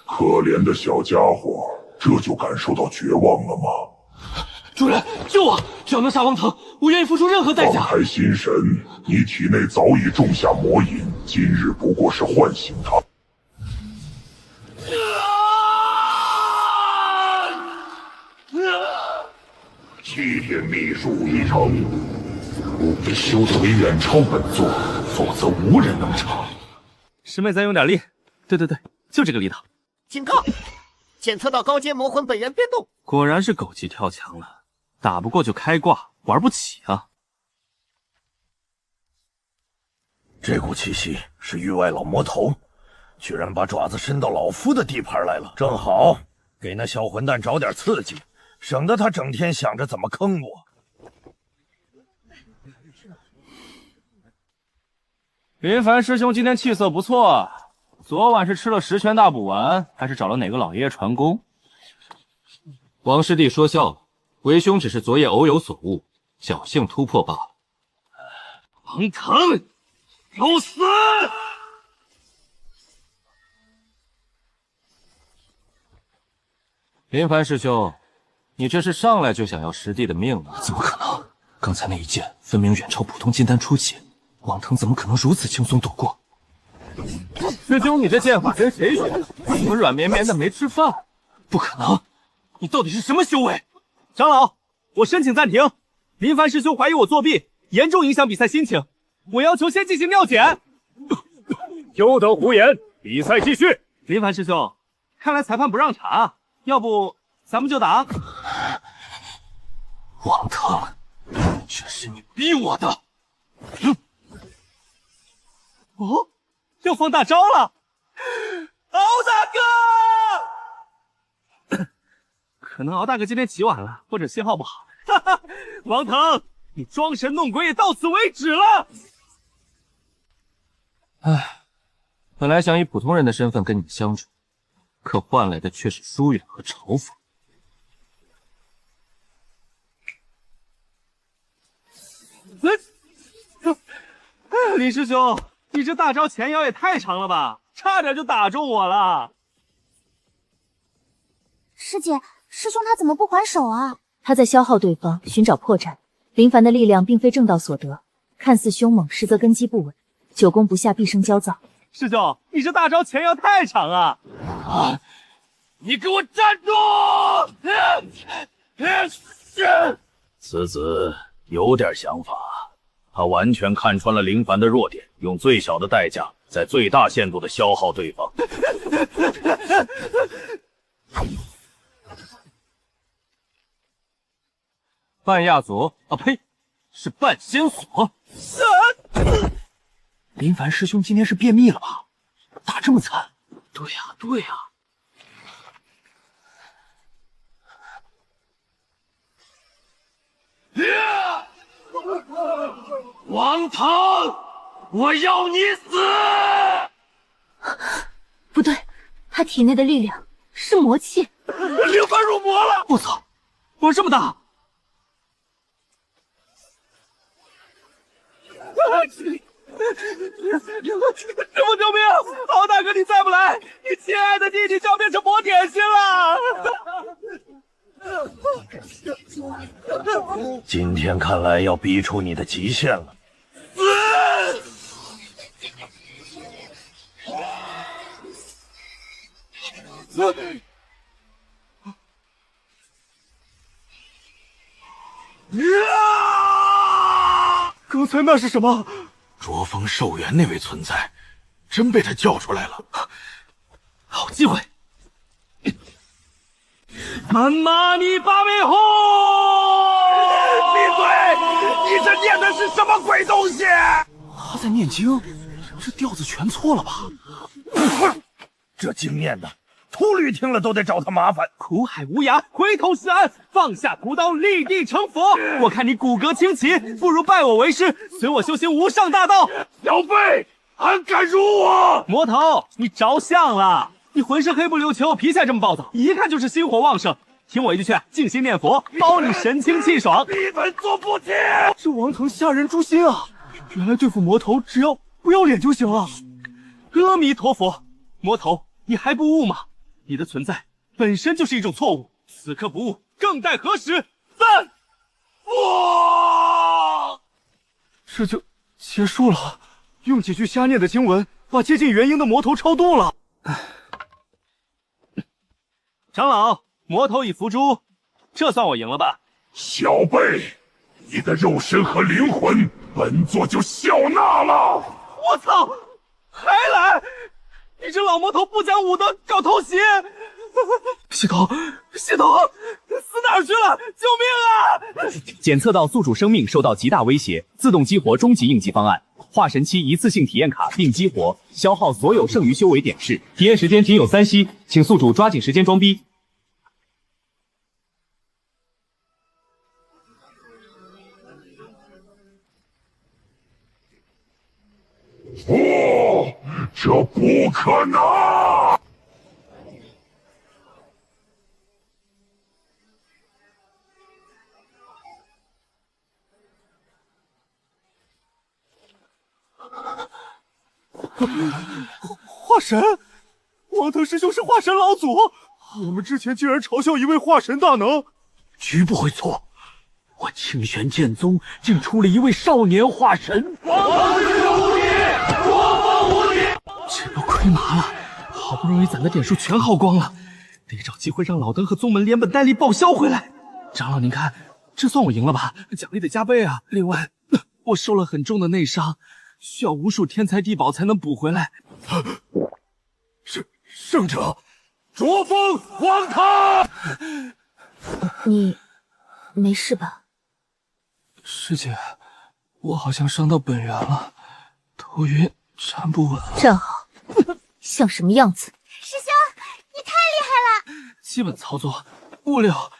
可怜的小家伙，这就感受到绝望了吗？主人，救我！只要能杀王腾，我愿意付出任何代价。放开心神，你体内早已种下魔引，今日不过是唤醒它。7天秘术已成，务必修得为远超本座，否则无人能成。师妹再用点力，对，就这个力道。警告！检测到高阶魔魂本源变动。果然是狗急跳墙了，打不过就开挂，玩不起啊！这股气息是域外老魔头，居然把爪子伸到老夫的地盘来了，正好给那小混蛋找点刺激，省得他整天想着怎么坑我。林凡师兄今天气色不错，昨晚是吃了10拳大补丸，还是找了哪个老爷爷传功？王师弟说笑了，为兄只是昨夜偶有所悟，侥幸突破罢了。王腾，找死！林凡师兄，你这是上来就想要师弟的命啊？怎么可能？刚才那一剑分明远超普通金丹初期，王腾怎么可能如此轻松躲过？师兄，你这剑法跟谁学的？怎么软绵绵的没吃饭？不可能！你到底是什么修为？长老，我申请暂停。林凡师兄怀疑我作弊，严重影响比赛心情，我要求先进行尿检。休得胡言，比赛继续。林凡师兄，看来裁判不让查，要不咱们就打。王腾，这是你逼我的。哦，要放大招了！敖大哥，可能敖大哥今天起晚了，或者信号不好。哈哈，王腾，你装神弄鬼也到此为止了。唉，本来想以普通人的身份跟你相处，可换来的却是疏远和嘲讽。李师兄，你这大招前摇也太长了吧，差点就打中我了。师姐，师兄他怎么不还手啊？他在消耗对方，寻找破绽。林凡的力量并非正道所得，看似凶猛，实则根基不稳，久攻不下必生焦躁。师兄，你这大招前摇太长啊！你给我站住！此子有点想法，他完全看穿了林凡的弱点，用最小的代价，在最大限度的消耗对方。半亚佐啊，呸，是半仙索。林凡师兄今天是便秘了吧？打这么惨？对呀，对呀。王腾，我要你死！不对，他体内的力量是魔气。灵凡入魔了！我操，玩这么大！师傅救命！敖大哥，你再不来，你亲爱的弟弟就要变成魔点心了！今天看来要逼出你的极限了。刚才那是什么？卓峰寿元那位存在，真被他叫出来了。好机会！满马尼巴维后，闭嘴！你这念的是什么鬼东西？他在念经，这调子全错了吧？这经念的，秃驴听了都得找他麻烦。苦海无涯，回头是岸，放下屠刀，立地成佛。我看你骨骼清奇，不如拜我为师，随我修行无上大道。小辈，还敢辱我？魔头，你着相了！你浑身黑不溜秋，脾气还这么暴躁，一看就是心火旺盛。听我一句劝，静心念佛，包你神清气爽。闭门做不起！这王腾吓人诛心啊！原来对付魔头，只要不要脸就行了。阿弥陀佛，魔头，你还不悟吗？你的存在本身就是一种错误，此刻不悟，更待何时？赞！哇！这就结束了。用几句瞎念的经文，把接近元婴的魔头超度了。长老，魔头已伏诛，这算我赢了吧？小辈，你的肉身和灵魂本座就笑纳了。我操，还来！你这老魔头不讲武德，搞偷袭！系统，死哪儿去了？救命啊！检测到宿主生命受到极大威胁，自动激活终极应急方案。化神期一次性体验卡并激活，消耗所有剩余修为点士，体验时间仅有3息，请宿主抓紧时间装逼。不，这不可能！化神，王腾师兄是化神老祖，我们之前竟然嘲笑一位化神大能，绝不会错。我清玄剑宗竟出了一位少年化神，王腾师兄无敌，国风无敌！这都亏麻了，好不容易攒的点数全耗光了，得找机会让老登和宗门连本带利报销回来。长老您看，这算我赢了吧？奖励得加倍啊！另外，我受了很重的内伤，需要无数天才地宝才能补回来。圣者，卓峰王腾，你没事吧？师姐，我好像伤到本源了，头晕，站不稳。站好，像什么样子？师兄，你太厉害了！基本操作，物料，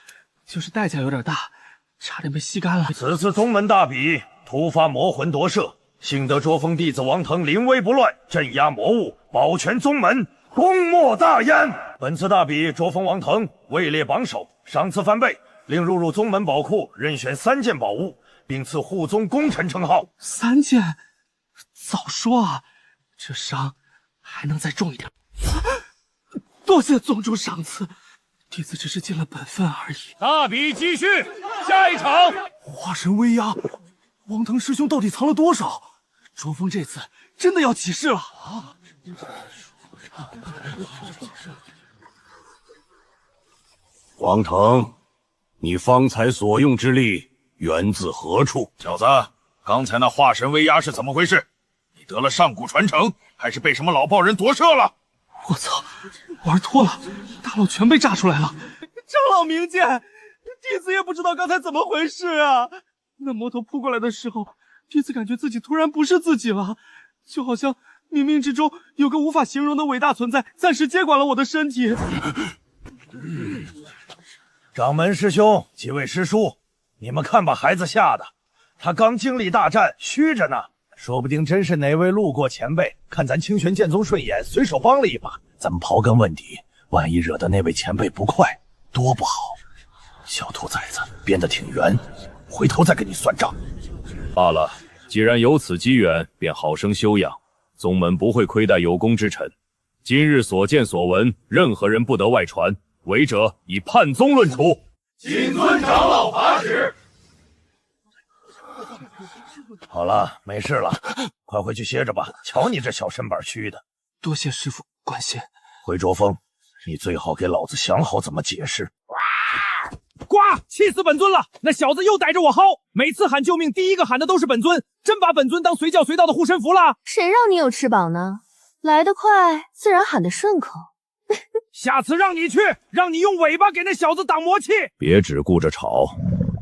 就是代价有点大，差点被吸干了。此次宗门大比，突发魔魂夺舍，幸得卓峰弟子王腾临危不乱，镇压魔物，保全宗门，功莫大焉。本次大比，卓峰王腾位列榜首，赏赐翻倍，另入宗门宝库任选3件宝物，并赐护宗功臣称号。3件？早说啊！这伤还能再重一点。多谢宗主赏赐，弟子只是尽了本分而已。大比继续，下一场。化神威压，王腾师兄到底藏了多少？卓峰这次真的要起势了啊！王腾，你方才所用之力源自何处？小子，刚才那化神威压是怎么回事？你得了上古传承，还是被什么老暴人夺舍了？我操，玩脱了，大佬全被炸出来了！长老明鉴，弟子也不知道刚才怎么回事啊！那魔头扑过来的时候，弟子感觉自己突然不是自己了，就好像冥冥之中有个无法形容的伟大存在暂时接管了我的身体。掌门师兄，几位师叔，你们看把孩子吓的，他刚经历大战，虚着呢，说不定真是哪位路过前辈看咱清玄剑宗顺眼，随手帮了一把。咱们刨根问底，万一惹得那位前辈不快，多不好。小兔崽子编得挺圆，回头再跟你算账。罢了，既然有此机缘，便好生休养。宗门不会亏待有功之臣。今日所见所闻，任何人不得外传，违者以叛宗论处。谨遵长老法旨。好了，没事了，快回去歇着吧。瞧你这小身板虚的。多谢师父关心。回卓峰，你最好给老子想好怎么解释。呱！气死本尊了！那小子又逮着我薅，每次喊救命，第一个喊的都是本尊，真把本尊当随叫随到的护身符了。谁让你有翅膀呢？来得快，自然喊得顺口。下次让你去，让你用尾巴给那小子挡魔气。别只顾着吵，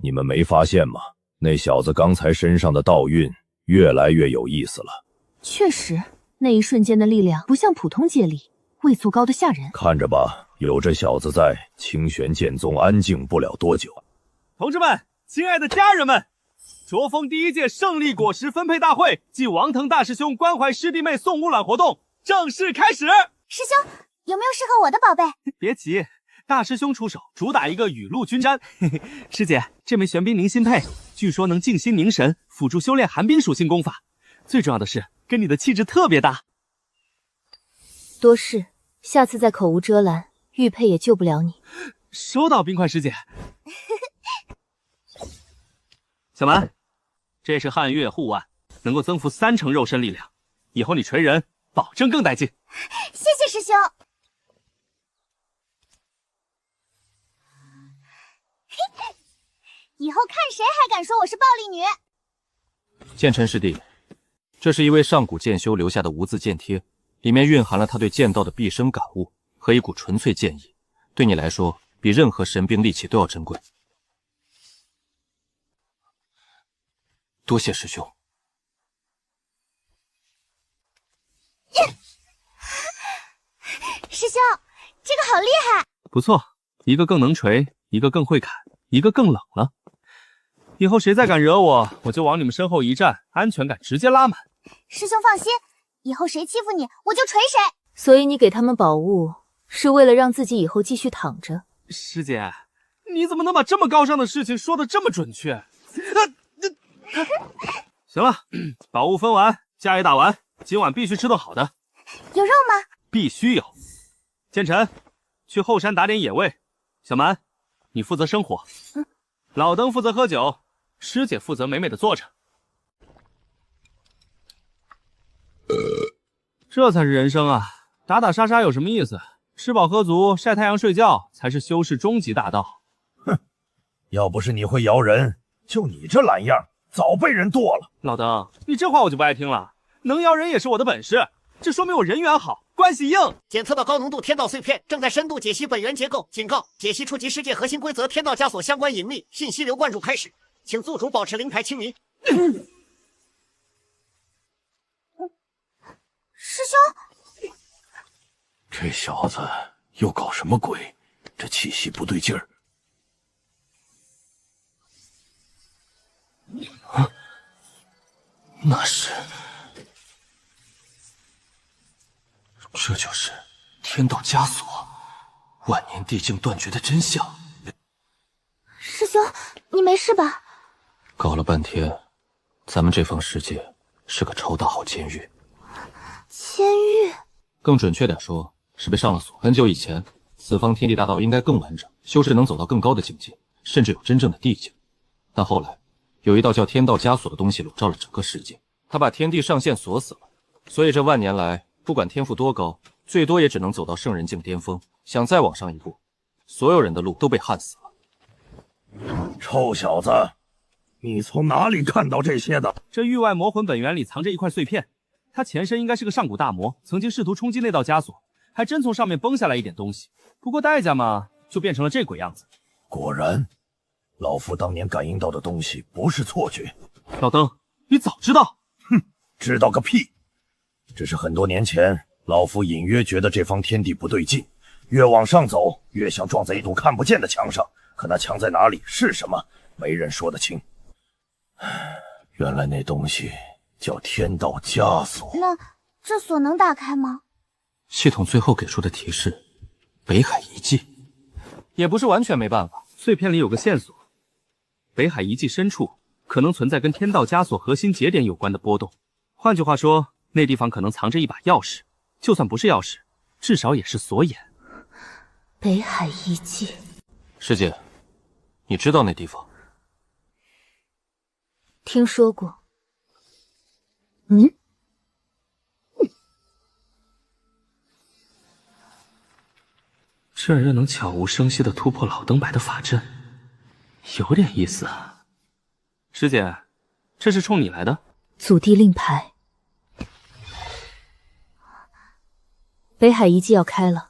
你们没发现吗？那小子刚才身上的道韵越来越有意思了。确实，那一瞬间的力量不像普通接力，位速高的吓人。看着吧，有这小子在，清玄剑宗安静不了多久。同志们，亲爱的家人们，卓峰第1届胜利果实分配大会暨王腾大师兄关怀师弟妹送乌卵活动正式开始。师兄，有没有适合我的宝贝？别急，大师兄出手，主打一个雨露均沾。师姐，这枚玄冰凝心佩，据说能静心凝神，辅助修炼寒冰属性功法。最重要的是，跟你的气质特别搭。多事，下次再口无遮拦，玉佩也救不了你。收到，冰块师姐。小蛮，这是汉月护腕，能够增幅3成肉身力量，以后你锤人保证更带劲。谢谢师兄。以后看谁还敢说我是暴力女。剑尘师弟，这是一位上古剑修留下的无字剑贴，里面蕴含了他对剑道的毕生感悟和一股纯粹剑意，对你来说比任何神兵利器都要珍贵。多谢师兄。师兄，这个好厉害。不错，一个更能锤，一个更会砍，一个更冷了。以后谁再敢惹我，我就往你们身后一站，安全感直接拉满。师兄放心，以后谁欺负你，我就锤谁。所以你给他们宝物，是为了让自己以后继续躺着。师姐，你怎么能把这么高尚的事情说得这么准确？行了，宝物分完，架也打完，今晚必须吃顿好的。有肉吗？必须有。剑尘，去后山打点野味。小蛮，你负责生火。老登负责喝酒，师姐负责美美的坐着。这才是人生啊！打打杀杀有什么意思？吃饱喝足，晒太阳睡觉才是修士终极大道。哼，要不是你会摇人，就你这懒样，早被人剁了。老登，你这话我就不爱听了。能摇人也是我的本事，这说明我人缘好，关系硬。检测到高浓度天道碎片，正在深度解析本源结构。警告：解析触及世界核心规则天道枷锁相关隐秘信息流灌注开始，请宿主保持灵牌清明。师兄，这小子又搞什么鬼？这气息不对劲儿。啊，那是，这就是天道枷锁，万年地境断绝的真相。师兄，你没事吧？搞了半天，咱们这方世界是个超大号监狱。监狱？更准确点说，是被上了锁。很久以前，此方天地大道应该更完整，修士能走到更高的境界，甚至有真正的地境。但后来，有一道叫天道枷锁的东西笼罩了整个世界，它把天地上限锁死了。所以这万年来，不管天赋多高，最多也只能走到圣人境巅峰，想再往上一步，所有人的路都被焊死了。臭小子，你从哪里看到这些的？这域外魔魂本源里藏着一块碎片，它前身应该是个上古大魔，曾经试图冲击那道枷锁，还真从上面崩下来一点东西。不过代价嘛，就变成了这鬼样子。果然，老夫当年感应到的东西不是错觉。老登，你早知道？哼，知道个屁！只是很多年前，老夫隐约觉得这方天地不对劲，越往上走，越像撞在一堵看不见的墙上。可那墙在哪里，是什么，没人说得清。原来那东西叫天道枷锁。那这锁能打开吗？系统最后给出的提示：北海遗迹。也不是完全没办法，碎片里有个线索，北海遗迹深处可能存在跟天道枷锁核心节点有关的波动。换句话说，那地方可能藏着一把钥匙，就算不是钥匙，至少也是锁眼。北海遗迹。师姐，你知道那地方？听说过。这人能悄无声息地突破老登白的法阵，有点意思啊。师姐，这是冲你来的？祖地令牌。北海遗迹要开了，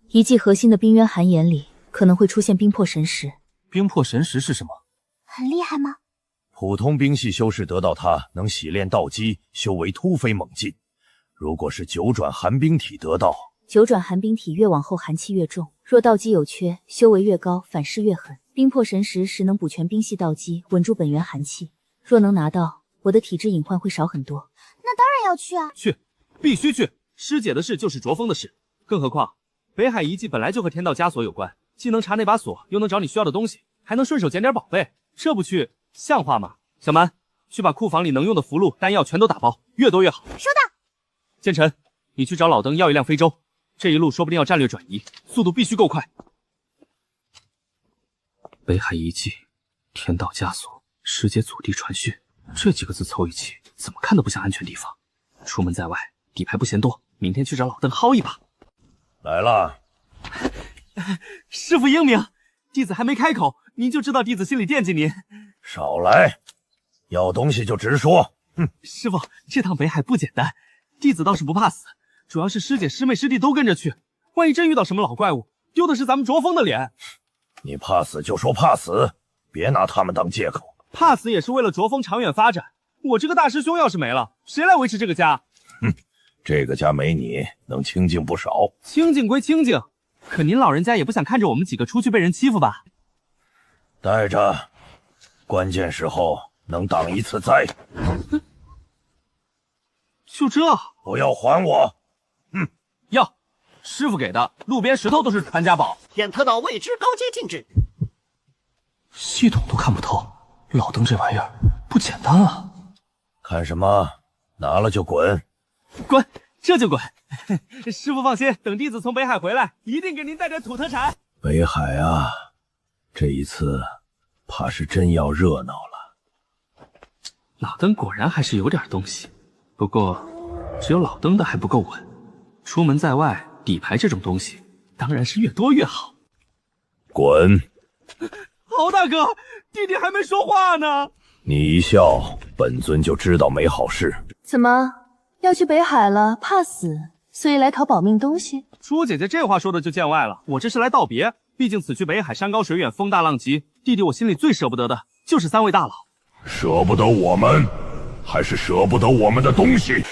遗迹核心的冰渊寒岩里可能会出现冰魄神石。冰魄神石是什么？很厉害吗？普通冰系修士得到它，能洗炼道基，修为突飞猛进。如果是九转寒冰体得到，九转寒冰体越往后寒气越重，若道基有缺，修为越高，反噬越狠。冰魄神石实能补全冰系道基，稳住本源寒气。若能拿到，我的体质隐患会少很多。那当然要去啊！去，必须去！师姐的事就是卓峰的事，更何况北海遗迹本来就和天道枷锁有关，既能查那把锁，又能找你需要的东西，还能顺手捡点宝贝，这不去像话吗？小蛮，去把库房里能用的符箓、丹药全都打包，越多越好。收到。剑尘，你去找老登要一辆飞舟，这一路说不定要战略转移，速度必须够快。北海遗迹、天道枷锁、师姐祖地传讯，这几个字凑一起，怎么看都不像安全地方。出门在外，底牌不嫌多，明天去找老邓薅一把。来了，师傅英明，弟子还没开口，您就知道弟子心里惦记您。少来，要东西就直说。师傅，这趟北海不简单，弟子倒是不怕死，主要是师姐、师妹、师弟都跟着去，万一真遇到什么老怪物，丢的是咱们卓峰的脸。你怕死就说怕死，别拿他们当借口。怕死也是为了卓峰长远发展。我这个大师兄要是没了，谁来维持这个家？这个家没你能清静不少。清静归清静，可您老人家也不想看着我们几个出去被人欺负吧？带着，关键时候能挡一次灾。就这？不要还我！要，师傅给的，路边石头都是传家宝。点特到未知高阶禁制。系统都看不透，老登这玩意儿不简单啊！看什么？拿了就滚！滚，这就滚！师傅放心，等弟子从北海回来，一定给您带点土特产。北海啊，这一次怕是真要热闹了。老登果然还是有点东西，不过只有老登的还不够稳。出门在外，底牌这种东西当然是越多越好。滚！敖大哥，弟弟还没说话呢。你一笑，本尊就知道没好事。怎么要去北海了？怕死，所以来讨保命东西？朱姐姐这话说的就见外了，我这是来道别。毕竟此去北海，山高水远，风大浪急，弟弟我心里最舍不得的就是三位大佬。舍不得我们，还是舍不得我们的东西？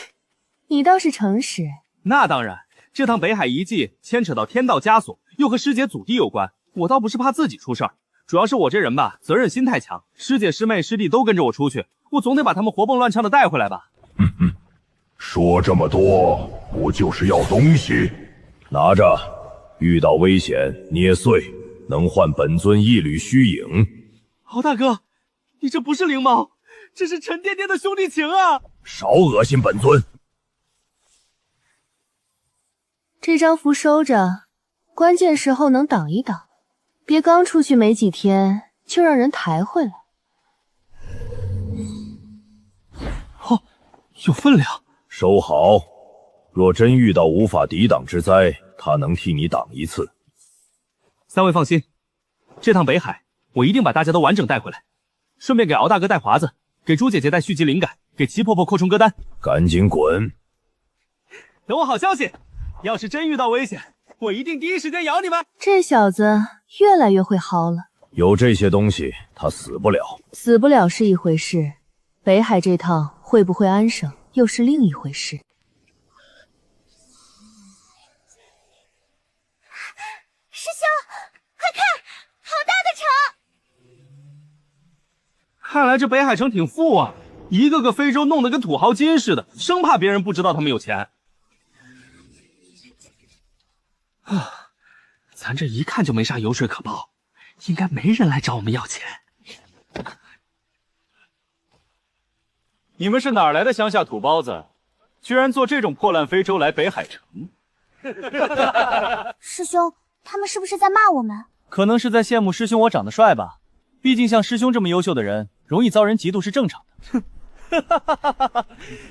你倒是诚实。那当然，这趟北海遗迹牵扯到天道枷锁，又和师姐祖地有关，我倒不是怕自己出事儿，主要是我这人吧，责任心太强。师姐、师妹、师弟都跟着我出去，我总得把他们活蹦乱跳的带回来吧。说这么多，不就是要东西？拿着，遇到危险捏碎，能换本尊一缕虚影。敖大哥，你这不是灵猫，这是沉甸甸的兄弟情啊！少恶心本尊！这张符收着，关键时候能挡一挡，别刚出去没几天就让人抬回来。哦，有分量。收好，若真遇到无法抵挡之灾，他能替你挡一次。三位放心，这趟北海我一定把大家都完整带回来，顺便给敖大哥带华子，给朱姐姐带续集灵感，给齐婆婆扩充歌单。赶紧滚！等我好消息，要是真遇到危险，我一定第一时间咬你们。这小子越来越会薅了。有这些东西，他死不了。死不了是一回事，北海这趟会不会安生又是另一回事。师兄，快看，好大的城！看来这北海城挺富啊，一个个非洲弄得跟土豪金似的，生怕别人不知道他们有钱。咱这一看就没啥油水可报，应该没人来找我们要钱。你们是哪儿来的乡下土包子，居然坐这种破烂非洲来北海城？师兄，他们是不是在骂我们？可能是在羡慕师兄我长得帅吧，毕竟像师兄这么优秀的人，容易遭人嫉妒是正常的。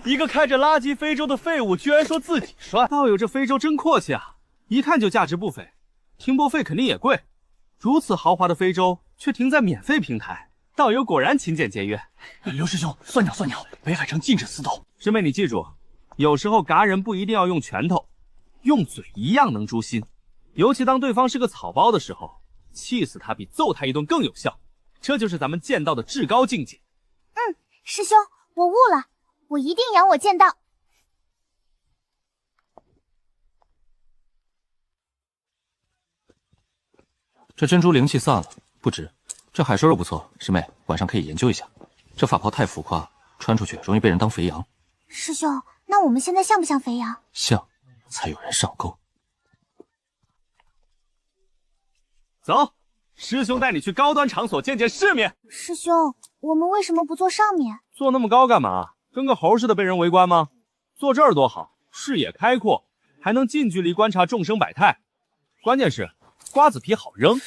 一个开着垃圾非洲的废物，居然说自己帅，道友这非洲真阔气啊，一看就价值不菲，停泊费肯定也贵。如此豪华的非洲，却停在免费平台，道友果然勤俭节约。刘师兄，算鸟，北海城禁止私斗。师妹，你记住，有时候嘎人不一定要用拳头，用嘴一样能诛心。尤其当对方是个草包的时候，气死他比揍他一顿更有效。这就是咱们剑道的至高境界。师兄，我悟了，我一定扬我剑道。这珍珠灵气散了，不值。这海参肉不错，师妹晚上可以研究一下。这法袍太浮夸，穿出去容易被人当肥羊。师兄，那我们现在像不像肥羊？像，才有人上钩。走，师兄带你去高端场所见见世面。师兄，我们为什么不坐上面？坐那么高干嘛？跟个猴似的被人围观吗？坐这儿多好，视野开阔，还能近距离观察众生百态。关键是瓜子皮好扔。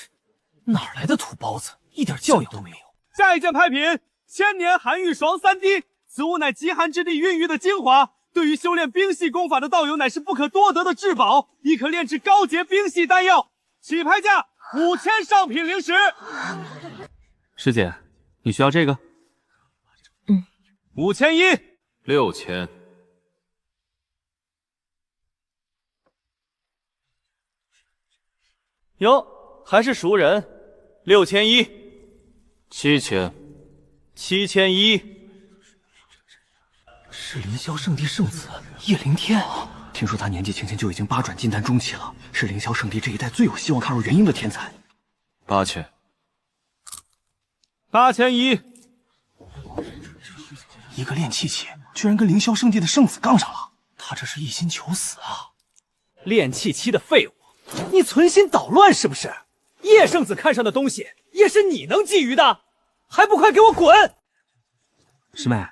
哪来的土包子，一点教养都没有。下一件拍品，千年寒玉霜3滴，此物乃极寒之地孕育的精华，对于修炼冰系功法的道友乃是不可多得的至宝，亦可炼制高阶冰系丹药。起拍价5000上品灵石。师姐，你需要这个？5100。6000。哟，还是熟人。6100。7000。7100。是凌霄圣地圣子叶灵天，听说他年纪轻轻就已经8转金丹中期了，是凌霄圣地这一代最有希望踏入元婴的天才。8000。8100。一个炼气期居然跟凌霄圣地的圣子杠上了，他这是一心求死啊！炼气期的废物，你存心捣乱是不是？叶圣子看上的东西也是你能觊觎的，还不快给我滚！师妹，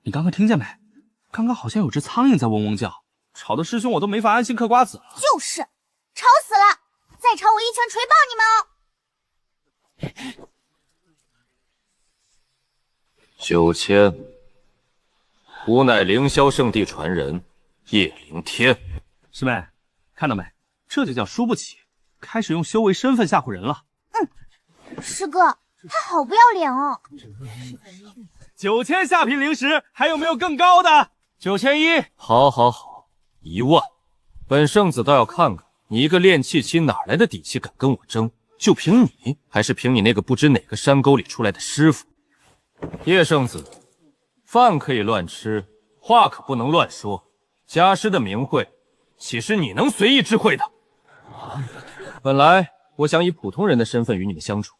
你刚刚听见没？刚刚好像有只苍蝇在嗡嗡叫，吵得师兄我都没法安心嗑瓜子了。就是，吵死了！再吵我一拳锤爆你们哦！9000。吾乃凌霄圣地传人叶灵天。师妹，看到没？这就叫输不起，开始用修为身份吓唬人了。师哥，他好不要脸哦。9000下品灵石，还有没有更高的？9100。好，好，好，10000。本圣子倒要看看你一个炼气期哪来的底气敢跟我争？就凭你，还是凭你那个不知哪个山沟里出来的师傅？叶圣子，饭可以乱吃，话可不能乱说。家师的名讳，岂是你能随意知会的？本来我想以普通人的身份与你们相处，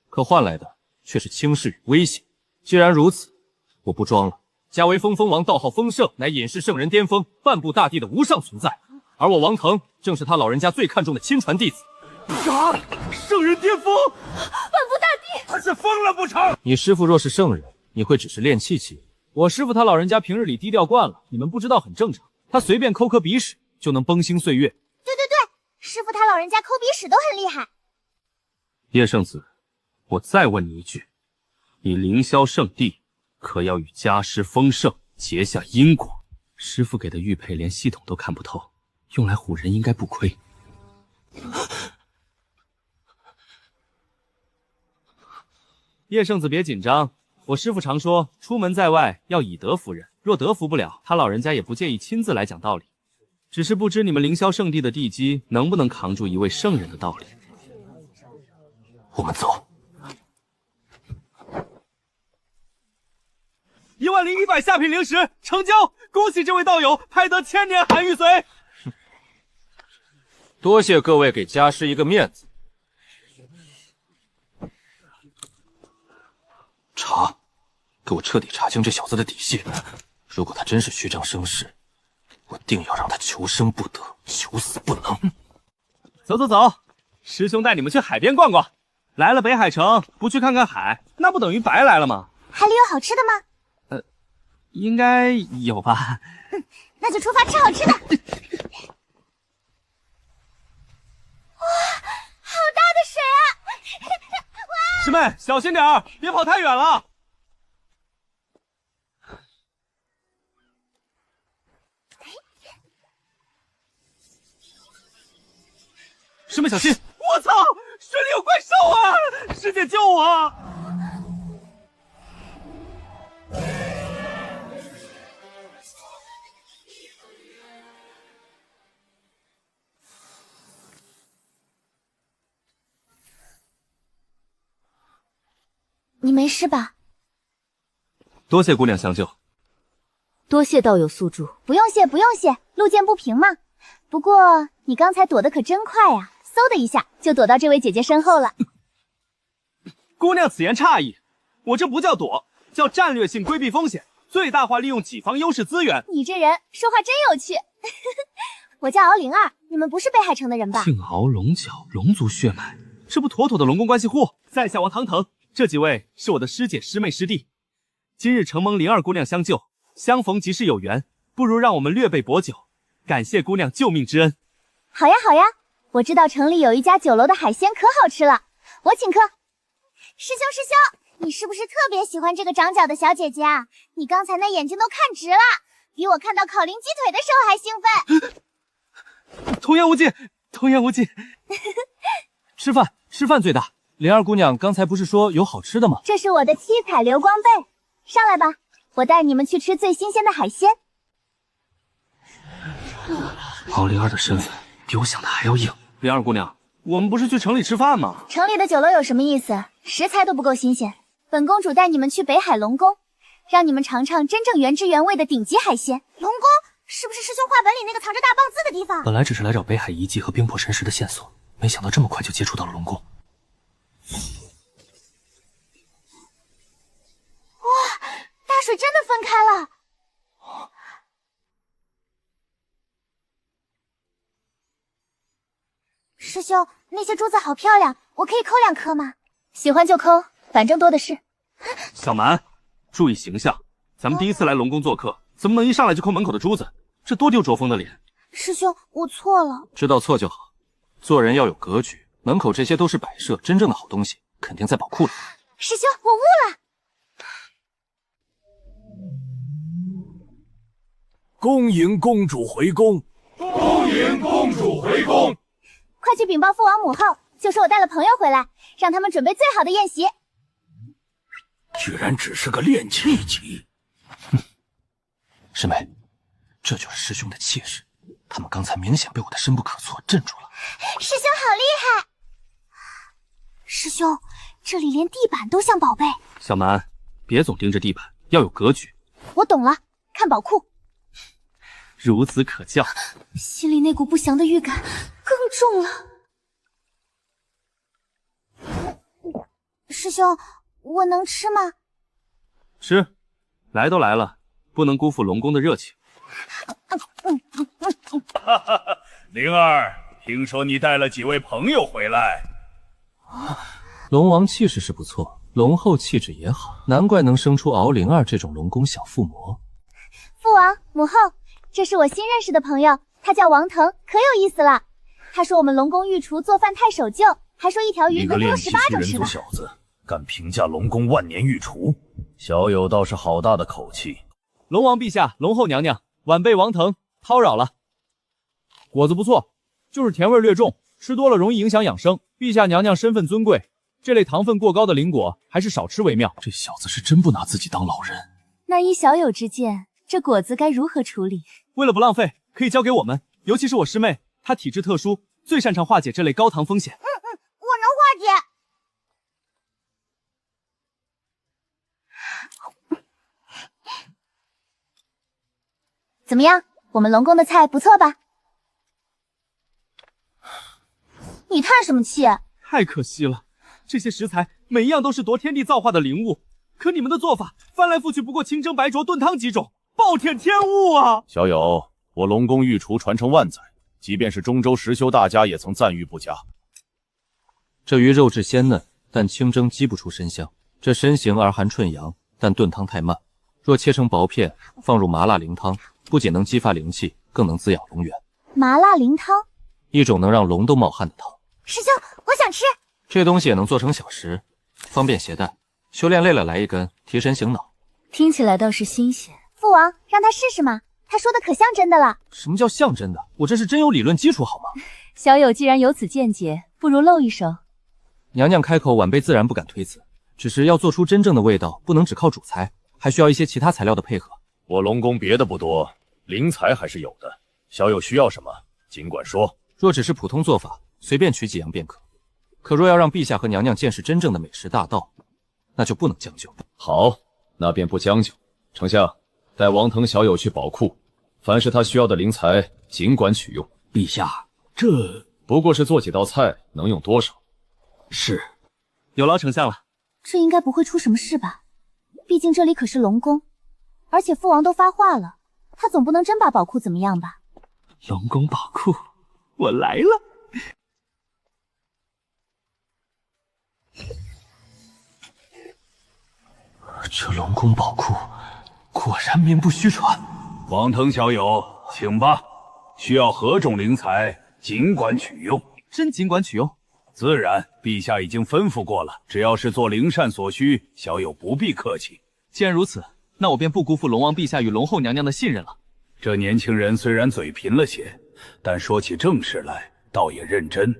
可换来的却是轻视与威胁。既然如此，我不装了。家为风风王，道号丰盛，乃隐世圣人巅峰，半步大地的无上存在。而我王腾正是他老人家最看重的亲传弟子。啥？圣人巅峰？半步大地？他是疯了不成？你师父若是圣人，你会只是炼气期。我师父他老人家平日里低调惯了，你们不知道很正常。他随便抠颗鼻屎就能崩星岁月。对，师父他老人家抠鼻屎都很厉害。叶圣子，我再问你一句，你凌霄圣地可要与家师丰盛结下因果？师父给的玉佩连系统都看不透，用来唬人应该不亏。叶圣子别紧张，我师父常说，出门在外要以德服人，若德服不了，他老人家也不介意亲自来讲道理。只是不知你们凌霄圣地的地基能不能扛住一位圣人的道理。我们走。10100下品灵石成交，恭喜这位道友拍得千年寒玉髓。多谢各位给家师一个面子。查，给我彻底查清这小子的底细。如果他真是虚张声势，我定要让他求生不得，求死不能。走，师兄带你们去海边逛逛。来了北海城，不去看看海，那不等于白来了吗？海里有好吃的吗？应该有吧。那就出发吃好吃的。哇，好大的水啊！师妹，小心点儿，别跑太远了。师妹小心！我操，水里有怪兽啊！师姐救我！你没事吧？多谢姑娘相救。多谢道友宿主。不用谢，不用谢，路见不平嘛。不过你刚才躲得可真快呀，嗖的一下就躲到这位姐姐身后了。姑娘此言差矣，我这不叫躲，叫战略性规避风险，最大化利用己方优势资源。你这人说话真有趣。我叫敖灵儿，你们不是北海城的人吧？姓敖，龙角，龙族血脉，这不妥妥的龙宫关系户。在下王唐腾，这几位是我的师姐、师妹、师弟。今日承蒙灵儿姑娘相救，相逢即是有缘，不如让我们略备薄酒，感谢姑娘救命之恩。好呀好呀，我知道城里有一家酒楼的海鲜可好吃了，我请客。师兄师兄，你是不是特别喜欢这个长脚的小姐姐啊？你刚才那眼睛都看直了，比我看到烤灵鸡腿的时候还兴奋。童言无忌，童言无忌。吃饭最大。灵儿姑娘刚才不是说有好吃的吗？这是我的七彩流光贝，上来吧，我带你们去吃最新鲜的海鲜。敖灵儿的身份比我想的还要硬。灵儿姑娘，我们不是去城里吃饭吗？城里的酒楼有什么意思？食材都不够新鲜。本公主带你们去北海龙宫，让你们尝尝真正原汁原味的顶级海鲜。龙宫是不是师兄画本里那个藏着大棒字的地方？本来只是来找北海遗迹和冰魄神石的线索，没想到这么快就接触到了龙宫。哇，大水真的分开了！师兄，那些珠子好漂亮，我可以抠2颗吗？喜欢就抠，反正多的是。小蛮，注意形象，咱们第一次来龙宫做客，怎么能一上来就抠门口的珠子？这多丢卓峰的脸。师兄，我错了。知道错就好，做人要有格局。门口这些都是摆设，真正的好东西肯定在宝库里。师兄，我悟了。恭迎公主回宫！恭迎公主回宫！快去禀报父王母后，就说我带了朋友回来，让他们准备最好的宴席。居然只是个炼气级！师妹，这就是师兄的气势。他们刚才明显被我的深不可措镇住了。师兄好厉害！师兄，这里连地板都像宝贝。小蛮，别总盯着地板，要有格局。我懂了，看宝库。孺子可教。心里那股不祥的预感更重了。师兄，我能吃吗？吃，来都来了，不能辜负龙宫的热情。哈哈，灵儿，听说你带了几位朋友回来。龙王气势是不错，龙后气质也好，难怪能生出敖灵儿这种龙宫小附魔。父王母后，这是我新认识的朋友，他叫王腾，可有意思了。他说我们龙宫御厨做饭太守旧，还说一条鱼能多18种吃法。人族小子敢评价龙宫万年御厨，小友倒是好大的口气。龙王陛下，龙后娘娘，晚辈王腾叨扰了。果子不错，就是甜味略重，吃多了容易影响养生。陛下娘娘身份尊贵，这类糖分过高的灵果还是少吃为妙。这小子是真不拿自己当老人。那依小友之见，这果子该如何处理？为了不浪费，可以交给我们，尤其是我师妹，她体质特殊，最擅长化解这类高糖风险。我能化解。怎么样，我们龙宫的菜不错吧？你叹什么气？太可惜了，这些食材每一样都是夺天地造化的灵物，可你们的做法翻来覆去不过清蒸白灼炖汤几种，暴殄天物啊！小友，我龙宫御厨传承万载，即便是中州石修大家也曾赞誉不佳。这鱼肉质鲜嫩，但清蒸激不出参香。这身形而含春阳，但炖汤太慢。若切成薄片，放入麻辣灵汤，不仅能激发灵气，更能滋养龙元。麻辣灵汤，一种能让龙都冒汗的汤。师兄，我想吃。这东西也能做成小食，方便携带。修炼累了来一根，提神醒脑。听起来倒是新鲜。父王，让他试试嘛，他说的可像真的了。什么叫像真的？我这是真有理论基础好吗？小友既然有此见解，不如露一手。娘娘开口，晚辈自然不敢推辞。只是要做出真正的味道，不能只靠主材，还需要一些其他材料的配合。我龙宫别的不多，灵材还是有的。小友需要什么，尽管说。若只是普通做法，随便取几样便可。可若要让陛下和娘娘见识真正的美食大道，那就不能将就。好，那便不将就。丞相，带王腾小友去宝库，凡是他需要的灵材，尽管取用。陛下，这不过是做几道菜，能用多少？是，有劳丞相了。这应该不会出什么事吧？毕竟这里可是龙宫，而且父王都发话了，他总不能真把宝库怎么样吧？龙宫宝库，我来了。这龙宫宝库果然名不虚传。王腾小友，请吧，需要何种灵材，尽管取用。真尽管取用？自然，陛下已经吩咐过了，只要是做灵膳所需，小友不必客气。既然如此，那我便不辜负龙王陛下与龙后娘娘的信任了。这年轻人虽然嘴贫了些，但说起正事来，倒也认真。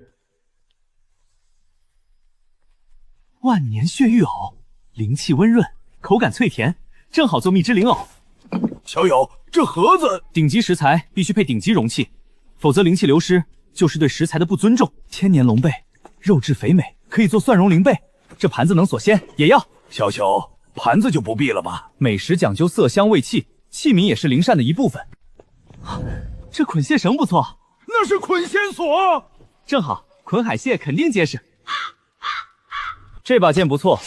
万年血玉藕，灵气温润，口感脆甜，正好做蜜汁灵藕。小友，这盒子顶级食材必须配顶级容器，否则灵气流失就是对食材的不尊重。千年龙贝，肉质肥美，可以做蒜蓉灵贝。这盘子能锁鲜，也要。小友，盘子就不必了吧？美食讲究色香味气，器皿也是灵膳的一部分。这捆蟹绳不错，那是捆仙索，正好捆海蟹肯定结实。这把剑不错，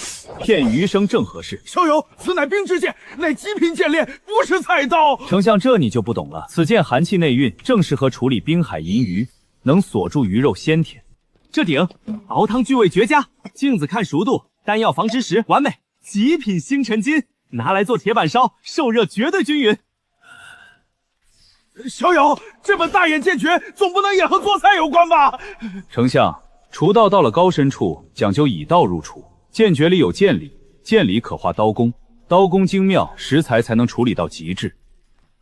片余生正合适。小友，此乃兵之剑，乃极品剑炼，不是菜刀。丞相，这你就不懂了。此剑寒气内蕴，正适合处理滨海银鱼，能锁住鱼肉鲜甜。这鼎熬汤具味绝佳，镜子看熟度，丹药防之时完美，极品星辰金，拿来做铁板烧，受热绝对均匀。小友，这本大眼剑诀总不能也和做菜有关吧？丞相，厨道到了高深处，讲究以道入厨。剑诀里有剑理，剑理可化刀工，刀工精妙，食材才能处理到极致。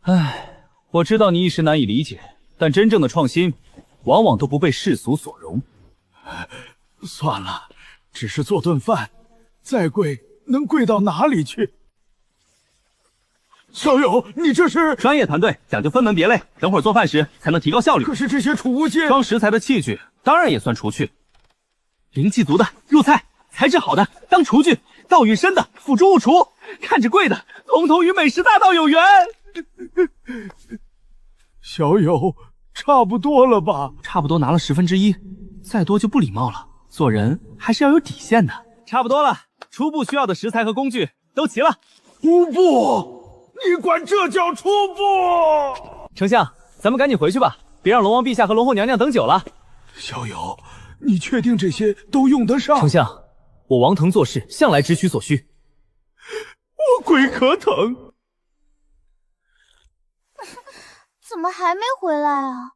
唉，我知道你一时难以理解，但真正的创新，往往都不被世俗所容。算了，只是做顿饭，再贵能贵到哪里去？小友，你这是专业团队，讲究分门别类，等会儿做饭时才能提高效率。可是这些储物间装食材的器具，当然也算厨具。灵气足的入菜，材质好的当厨具，道与深的辅助误厨，看着贵的，统统与美食大道有缘。小友，差不多了吧？差不多拿了1/10，再多就不礼貌了。做人还是要有底线的。差不多了，初步需要的食材和工具都齐了。初步？你管这叫初步？丞相，咱们赶紧回去吧，别让龙王陛下和龙后娘娘等久了。小友，你确定这些都用得上？丞相，我王腾做事向来只取所需。我鬼可疼。怎么还没回来啊？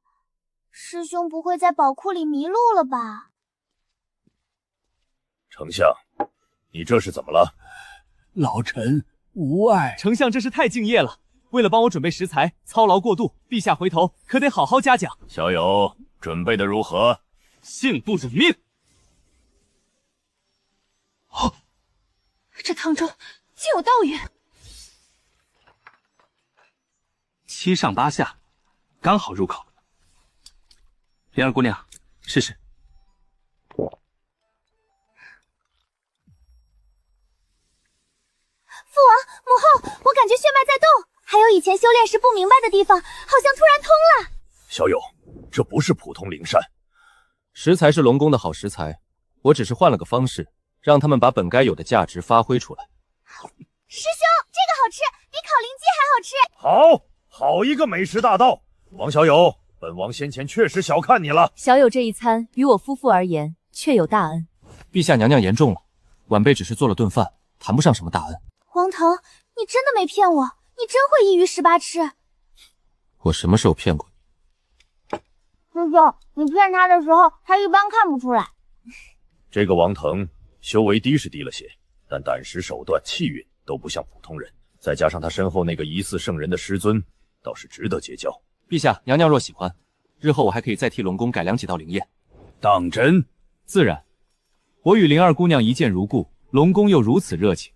师兄不会在宝库里迷路了吧？丞相，你这是怎么了？老臣无碍。丞相真是太敬业了，为了帮我准备食材，操劳过度，陛下回头可得好好嘉奖。小友，准备的如何？信不准命。哦，这汤中竟有道语。7上8下，刚好入口。灵儿姑娘，试试。父王、母后，我感觉血脉在动，还有以前修炼时不明白的地方，好像突然通了。小友，这不是普通灵膳，食材是龙宫的好食材，我只是换了个方式，让他们把本该有的价值发挥出来。师兄，这个好吃，比烤灵鸡还好吃。好一个美食大道！王小友，本王先前确实小看你了。小友这一餐于我夫妇而言，确有大恩。陛下娘娘言重了，晚辈只是做了顿饭，谈不上什么大恩。王腾，你真的没骗我，你真会一鱼18吃。我什么时候骗过你？师兄，你骗他的时候，他一般看不出来。这个王腾修为低是低了些，但胆识、手段、气运都不像普通人，再加上他身后那个疑似圣人的师尊，倒是值得结交。陛下娘娘若喜欢，日后我还可以再替龙宫改良几道灵验。当真？自然。我与灵儿姑娘一见如故，龙宫又如此热情，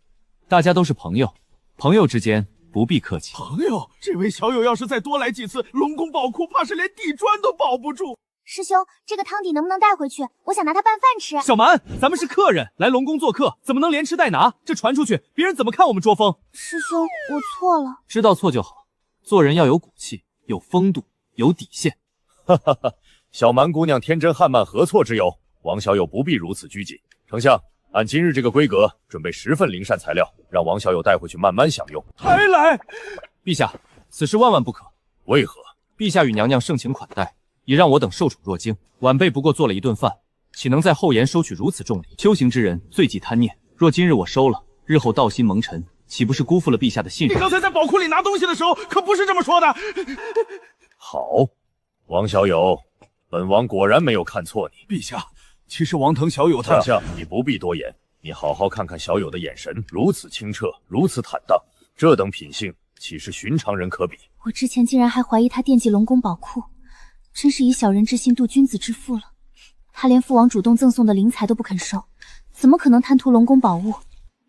大家都是朋友，朋友之间不必客气。朋友，这位小友要是再多来几次，龙宫宝库怕是连地砖都保不住。师兄，这个汤底能不能带回去？我想拿它拌饭吃。小蛮，咱们是客人，来龙宫做客，怎么能连吃带拿？这传出去，别人怎么看我们捉风？师兄，我错了。知道错就好，做人要有骨气，有风度，有底线。哈哈哈，小蛮姑娘天真汉漫，何错之有？王小友不必如此拘谨。丞相，按今日这个规格，准备10份灵膳材料，让王小友带回去慢慢享用。还来！陛下，此事万万不可。为何？陛下与娘娘盛情款待，已让我等受宠若惊。晚辈不过做了一顿饭，岂能在后檐收取如此重礼？修行之人最忌贪念，若今日我收了，日后道心蒙尘，岂不是辜负了陛下的信任？你刚才在宝库里拿东西的时候，可不是这么说的。好，王小友，本王果然没有看错你。陛下，其实王腾小友他……丞相，你不必多言，你好好看看小友的眼神，如此清澈，如此坦荡，这等品性岂是寻常人可比？我之前竟然还怀疑他惦记龙宫宝库，真是以小人之心度君子之腹了。他连父王主动赠送的灵材都不肯收，怎么可能贪图龙宫宝物？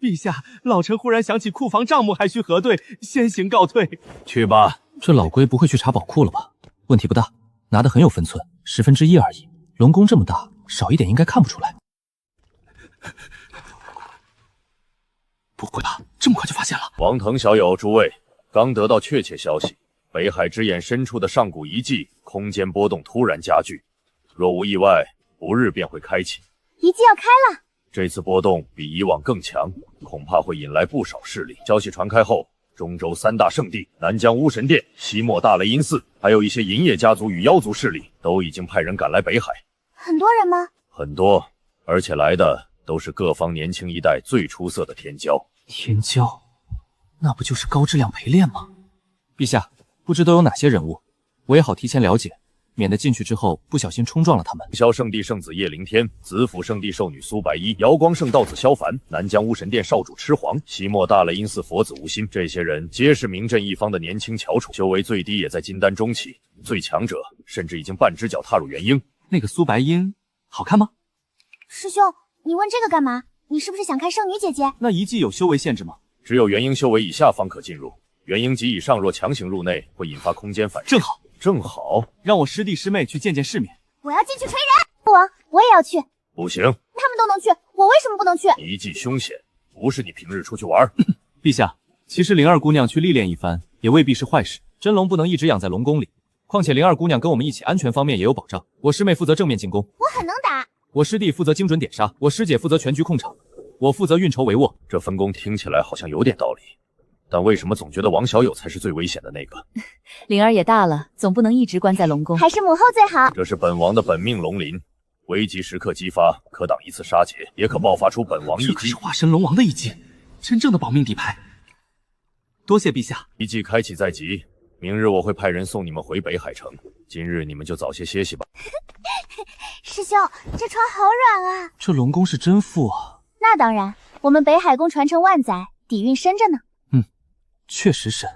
陛下，老臣忽然想起库房账目还需核对，先行告退。去吧。这老龟不会去查宝库了吧？问题不大，拿得很有分寸，1/10而已。龙宫这么大，少一点应该看不出来。不会吧，这么快就发现了？王腾小友，诸位，刚得到确切消息，北海之眼深处的上古遗迹空间波动突然加剧，若无意外，不日便会开启。遗迹要开了，这次波动比以往更强，恐怕会引来不少势力。消息传开后，中州3大圣地南疆巫神殿、西莫大雷音寺，还有一些银叶家族与妖族势力，都已经派人赶来北海。很多人吗？很多，而且来的都是各方年轻一代最出色的天骄。天骄，那不就是高质量陪练吗？陛下，不知都有哪些人物，我也好提前了解，免得进去之后不小心冲撞了他们。凌霄圣地圣子叶灵天，紫府圣地兽女苏白衣，瑶光圣道子萧凡，南疆巫神殿少主赤黄，西莫大雷音寺佛子无心，这些人皆是名震一方的年轻翘楚，修为最低也在金丹中期，最强者甚至已经半只脚踏入元婴。那个苏白音好看吗？师兄，你问这个干嘛？你是不是想看圣女姐姐？那遗迹有修为限制吗？只有元婴修为以下方可进入，元婴级以上若强行入内，会引发空间反射。正好，让我师弟师妹去见见世面。我要进去锤人！父王，我也要去。不行，他们都能去，我为什么不能去？遗迹凶险，不是你平日出去玩。陛下，其实灵儿姑娘去历练一番，也未必是坏事。真龙不能一直养在龙宫里，况且灵儿姑娘跟我们一起，安全方面也有保障。我师妹负责正面进攻，我很能打。我师弟负责精准点杀，我师姐负责全局控场，我负责运筹帷幄。这分工听起来好像有点道理，但为什么总觉得王小友才是最危险的那个？灵儿也大了，总不能一直关在龙宫，还是母后最好。这是本王的本命龙鳞，危急时刻激发，可挡一次杀劫，也可爆发出本王一击。这可是化身龙王的一击，真正的保命底牌。多谢陛下。遗迹开启在即，明日我会派人送你们回北海城。今日你们就早些歇息吧。师兄，这床好软啊！这龙宫是真富啊。那当然，我们北海宫传承万载，底蕴深着呢。确实深。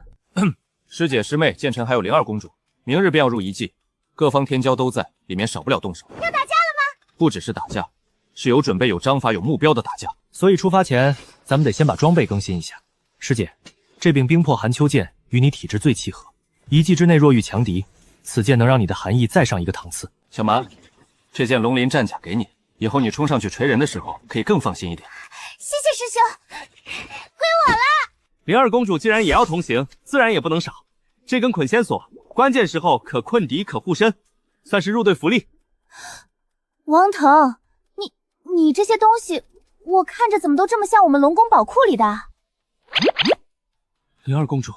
师姐师妹见臣还有灵儿公主，明日便要入遗迹，各方天骄都在，里面少不了动手。要打架了吗？不只是打架，是有准备、有章法、有目标的打架。所以出发前，咱们得先把装备更新一下。师姐，这柄冰魄寒秋剑与你体质最契合，一技之内若遇强敌，此剑能让你的寒意再上一个档次。小蛮，这件龙鳞战甲给你，以后你冲上去锤人的时候可以更放心一点。谢谢师兄，归我了。灵儿公主既然也要同行，自然也不能少。这根捆仙索，关键时候可困敌可护身，算是入队福利。王腾，你这些东西，我看着怎么都这么像我们龙宫宝库里的。灵儿公主，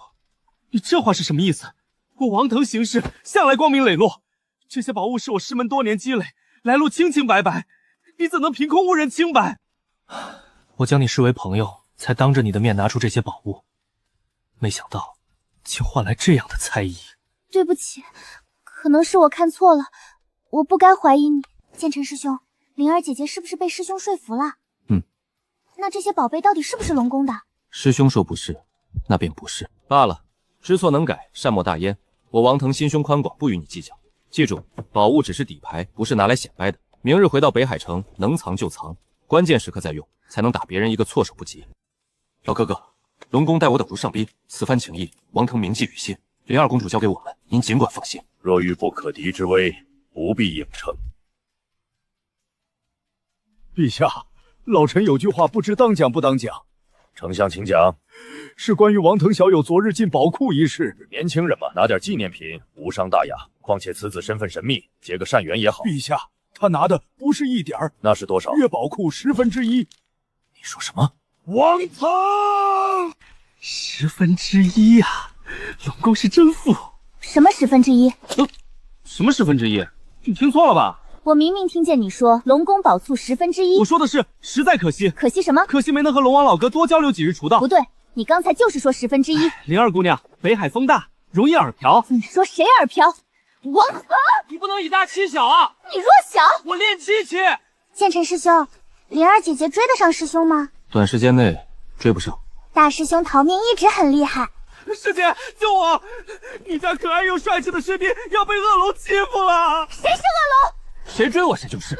你这话是什么意思？我王腾行事向来光明磊落，这些宝物是我师门多年积累，来路清清白白，你怎能凭空误认清白？我将你视为朋友，才当着你的面拿出这些宝物，没想到竟换来这样的猜疑。对不起，可能是我看错了，我不该怀疑你。剑尘师兄，灵儿姐姐是不是被师兄说服了？那这些宝贝到底是不是龙宫的？师兄说不是，那便不是罢了。知错能改，善莫大焉。我王腾心胸宽广，不与你计较。记住，宝物只是底牌，不是拿来显摆的。明日回到北海城，能藏就藏，关键时刻再用，才能打别人一个措手不及。老哥哥，龙宫待我等如上宾，此番情谊，王腾铭记于心。灵儿公主交给我们，您尽管放心。若遇不可敌之危，不必应承。陛下，老臣有句话不知当讲不当讲。丞相请讲。是关于王腾小友昨日进宝库一事。年轻人嘛，拿点纪念品无伤大雅。况且此子身份神秘，结个善缘也好。陛下，他拿的不是1点儿，那是多少？月宝库1/10。你说什么？王腾1/10呀！龙宫是真富。什么1/10？什么1/10？你听错了吧？我明明听见你说龙宫宝簇1/10。我说的是实在可惜。可惜什么？可惜没能和龙王老哥多交流几日厨道。不对，你刚才就是说1/10。灵儿姑娘，北海风大，容易耳瓢。你说谁耳瓢？王腾，你不能以大欺小啊！你弱小。我练气气。剑尘师兄，灵儿姐姐追得上师兄吗？短时间内追不上。大师兄逃命一直很厉害。师姐，救我！你家可爱又帅气的师弟要被恶龙欺负了。谁是恶龙？谁追我谁就是。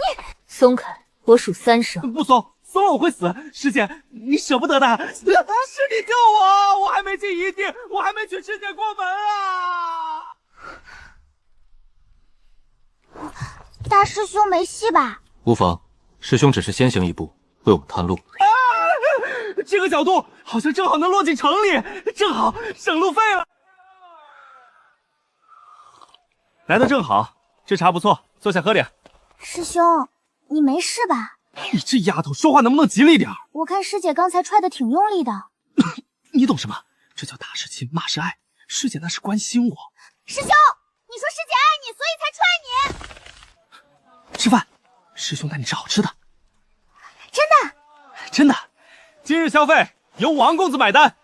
松开，我数3声。不松，松了我会死。师姐，你舍不得的。师弟救我！我还没进一地，我还没娶师姐过门啊！大师兄没戏吧？无妨，师兄只是先行一步，为我们探路。这个角度好像正好能落进城里，正好省路费了。来的正好，这茶不错，坐下喝点。师兄，你没事吧？你这丫头说话能不能吉利点？我看师姐刚才踹的挺用力的。你懂什么？这叫打是亲，骂是爱。师姐那是关心我。师兄，你说师姐爱你，所以才踹你。吃饭，师兄带你吃好吃的。真的？真的。今日消费由王公子买单。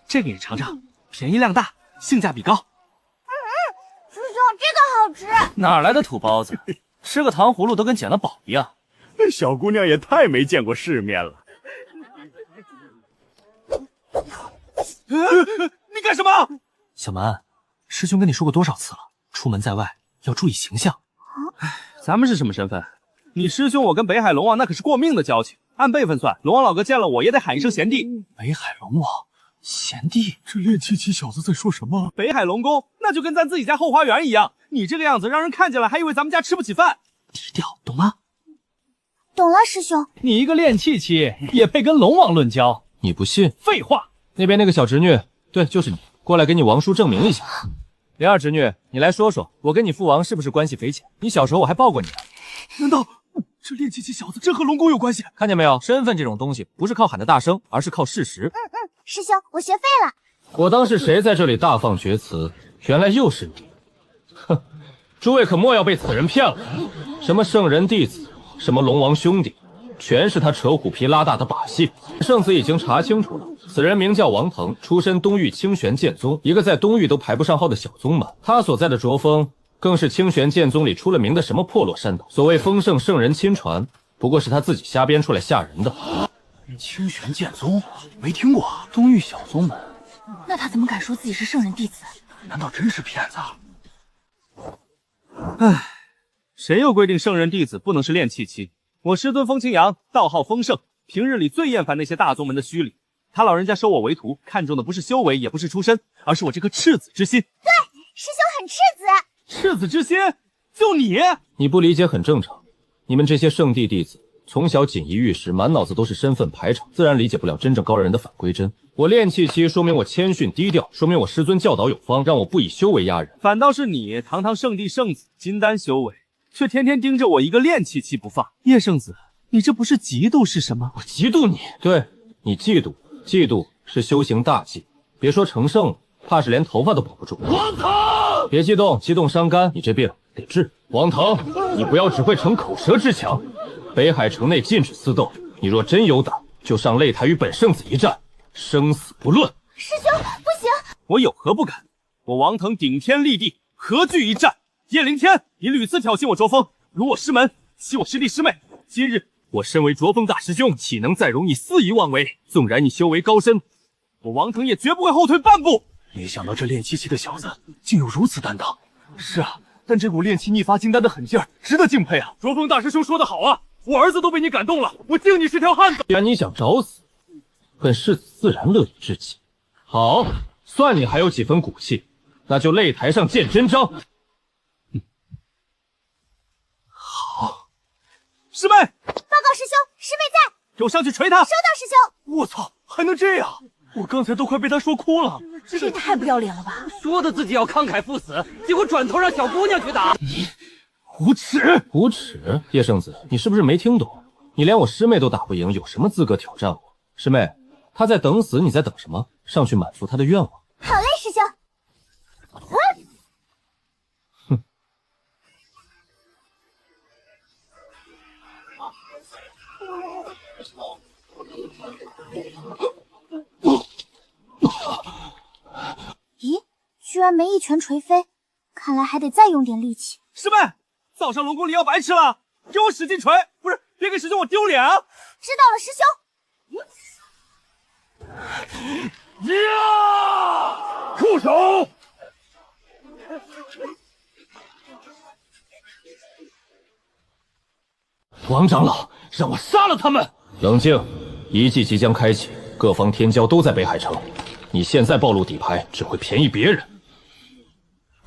这个你尝尝，便宜量大，性价比高。师兄，这个好吃。哪来的土包子？吃个糖葫芦都跟捡了宝一样。小姑娘也太没见过世面了。你干什么？小蛮，师兄跟你说过多少次了，出门在外要注意形象。咱们是什么身份？你师兄我跟北海龙王那可是过命的交情，按辈分算，龙王老哥见了我也得喊一声贤弟。北海龙王，贤弟，这练气气小子在说什么？北海龙宫那就跟咱自己家后花园一样，你这个样子让人看见了还以为咱们家吃不起饭。低调，懂吗？懂了，师兄。你一个练气气也配跟龙王论交？你不信？废话。那边那个小侄女，对，就是你，过来给你王叔证明一下。灵儿侄女，你来说说，我跟你父王是不是关系匪浅？你小时候我还抱过你呢。难道这练气气小子真和龙宫有关系？看见没有，身份这种东西不是靠喊的大声，而是靠事实。师兄，我学废了。我当是谁在这里大放厥词，原来又是你。哼，诸位可莫要被此人骗了。什么圣人弟子，什么龙王兄弟，全是他扯虎皮拉大的把戏。圣子已经查清楚了，此人名叫王腾，出身东域清玄剑宗，一个在东域都排不上号的小宗门。他所在的卓峰，更是清玄剑宗里出了名的什么破落山头。所谓丰盛圣人亲传，不过是他自己瞎编出来吓人的。清玄剑宗没听过，东域小宗门，那他怎么敢说自己是圣人弟子？难道真是骗子？唉，谁又规定圣人弟子不能是练气期？我师尊风清扬，道号丰盛，平日里最厌烦那些大宗门的虚礼。他老人家收我为徒，看重的不是修为，也不是出身，而是我这颗赤子之心。对，师兄很赤子。赤子之心，就你？你不理解很正常。你们这些圣地弟子，从小锦衣玉食，满脑子都是身份排场，自然理解不了真正高人的返归真。我练气期，说明我谦逊低调，说明我师尊教导有方，让我不以修为压人。反倒是你，堂堂圣地圣子，金丹修为，却天天盯着我一个练气期不放。叶圣子，你这不是嫉妒是什么？我嫉妒你。对，你嫉妒，嫉妒是修行大忌。别说成圣了，怕是连头发都保不住。王腾，别激动，激动伤肝，你这病得治。王腾，你不要只会逞口舌之强。北海城内禁止私斗，你若真有胆，就上擂台与本圣子一战，生死不论。师兄，不行！我有何不敢？我王腾顶天立地，何惧一战？叶凌天，你屡次挑衅我卓峰，辱我师门，欺我师弟师妹。今日我身为卓峰大师兄，岂能再容你肆意妄为？纵然你修为高深，我王腾也绝不会后退半步。没想到这练气期的小子竟有如此担当。是啊，但这股练气逆发金丹的狠劲儿，值得敬佩啊！卓峰大师兄说得好啊，我儿子都被你感动了，我敬你是条汉子。既然你想找死，本世子自然乐意之极。好，算你还有几分骨气。那就擂台上见真章。好，师妹，报告师兄，师妹在，给我上去捶他。收到，师兄。我操，还能这样？我刚才都快被他说哭了。这也太不要脸了吧！说的自己要慷慨赴死，结果转头让小姑娘去打。你无耻！无耻！叶圣子，你是不是没听懂？你连我师妹都打不赢，有什么资格挑战我？师妹，她在等死，你在等什么？上去满足她的愿望。好嘞，师兄。哼。咦，居然没一拳锤飞，看来还得再用点力气。师妹，早上龙宫里要白吃了，给我使劲锤，不是别给师兄我丢脸啊！知道了，师兄。呀！住手！王长老，让我杀了他们！冷静，遗迹即将开启，各方天骄都在北海城。你现在暴露底牌，只会便宜别人。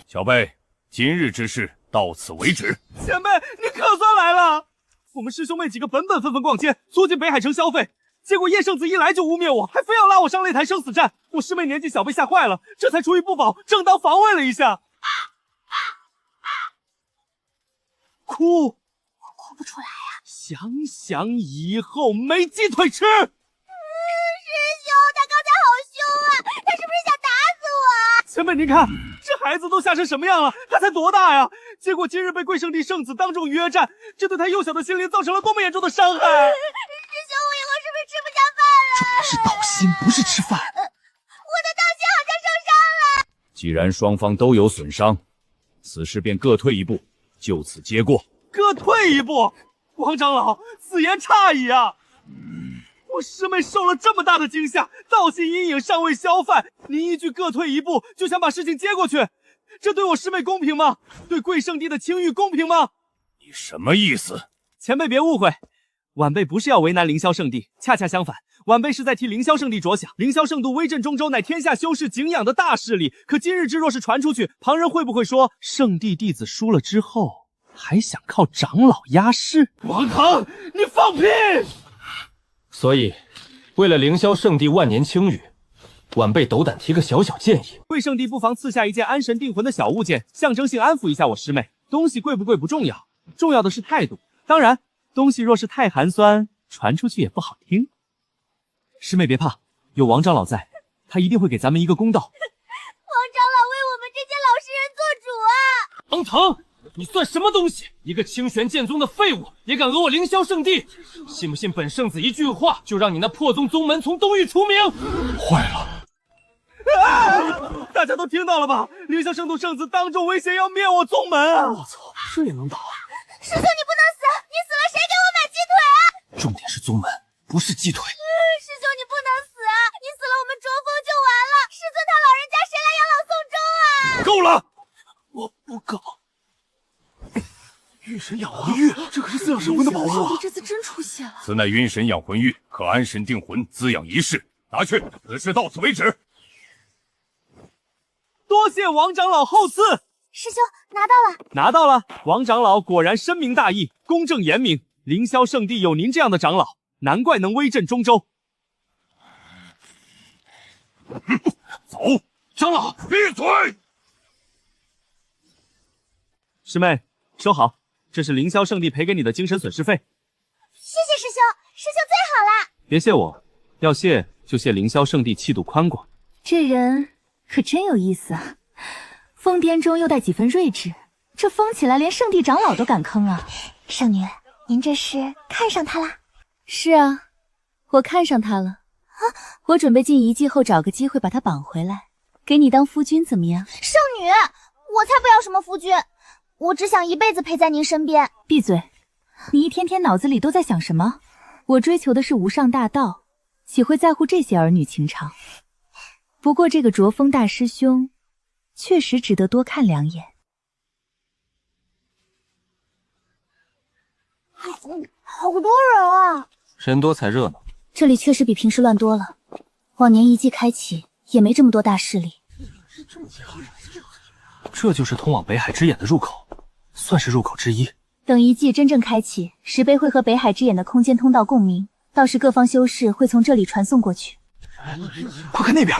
小贝，今日之事到此为止。前辈，你可算来了！我们师兄妹几个本纷纷逛街，促进北海城消费，结果叶圣子一来就污蔑我，还非要拉我上擂台生死战。我师妹年纪小，被吓坏了，这才出于不保，正当防卫了一下。哭，我哭不出来呀。想想以后没鸡腿吃。师兄，他刚才好凶啊！他是不是想打死我？前辈，您看这孩子都吓成什么样了？他才多大呀？结果今日被贵圣帝圣子当众约战，这对他幼小的心灵造成了多么严重的伤害！师兄，我以后是不是吃不下饭了？重点是导心，不是吃饭。我的导心好像受伤了。既然双方都有损伤，此事便各退一步，就此结过。各退一步？王长老，此言差矣啊！我师妹受了这么大的惊吓，道心阴影尚未消散，您一句各退一步就想把事情接过去，这对我师妹公平吗？对贵圣帝的清誉公平吗？你什么意思？前辈别误会，晚辈不是要为难凌霄圣帝，恰恰相反，晚辈是在替凌霄圣帝着想。凌霄圣都威震中州，乃天下修士敬仰的大势力，可今日之若是传出去，旁人会不会说圣帝弟子输了之后还想靠长老压世？王腾，你放屁！所以，为了凌霄圣地万年清誉，晚辈斗胆提个小小建议。贵圣帝不妨赐下一件安神定魂的小物件，象征性安抚一下我师妹。东西贵不贵不重要，重要的是态度。当然，东西若是太寒酸，传出去也不好听。师妹别怕，有王长老在，他一定会给咱们一个公道。王长老为我们这些老实人做主啊！王腾，你算什么东西？一个清玄剑宗的废物，也敢讹我凌霄圣地？信不信本圣子一句话，就让你那破宗宗门从东域除名？坏了！啊！大家都听到了吧？凌霄圣都圣子当众威胁要灭我宗门啊！我操，这也能打？师兄，你不能死！你死了谁给我买鸡腿啊？重点是宗门，不是鸡腿。师兄，你不能死啊！你死了，我们卓峰就完了。师尊他老人家谁来养老送终啊？够了！我不够。玉神养魂玉，这可是滋养神魂的宝物啊！你这次真出血了。此乃晕神养魂玉，可安神定魂，滋养一世。拿去，此事到此为止。多谢王长老厚赐。师兄，拿到了，拿到了。王长老果然深明大义，公正严明。凌霄圣地有您这样的长老，难怪能威震中州。走，长老，闭嘴！师妹，收好，这是凌霄圣地赔给你的精神损失费。谢谢师兄，师兄最好了。别谢我，要谢就谢凌霄圣地气度宽广。这人可真有意思啊，疯癫中又带几分睿智，这疯起来连圣地长老都敢坑啊！圣女，您这是看上他啦？是啊，我看上他了。啊，我准备进遗迹后找个机会把他绑回来，给你当夫君怎么样？圣女，我才不要什么夫君，我只想一辈子陪在您身边。闭嘴！你一天天脑子里都在想什么？我追求的是无上大道，岂会在乎这些儿女情长？不过这个卓峰大师兄确实值得多看两眼。好多人啊！人多才热闹。这里确实比平时乱多了。往年遗迹开启也没这么多大势力。这就是通往北海之眼的入口，算是入口之一。等遗迹真正开启，石碑会和北海之眼的空间通道共鸣，到时各方修士会从这里传送过去。快看那边，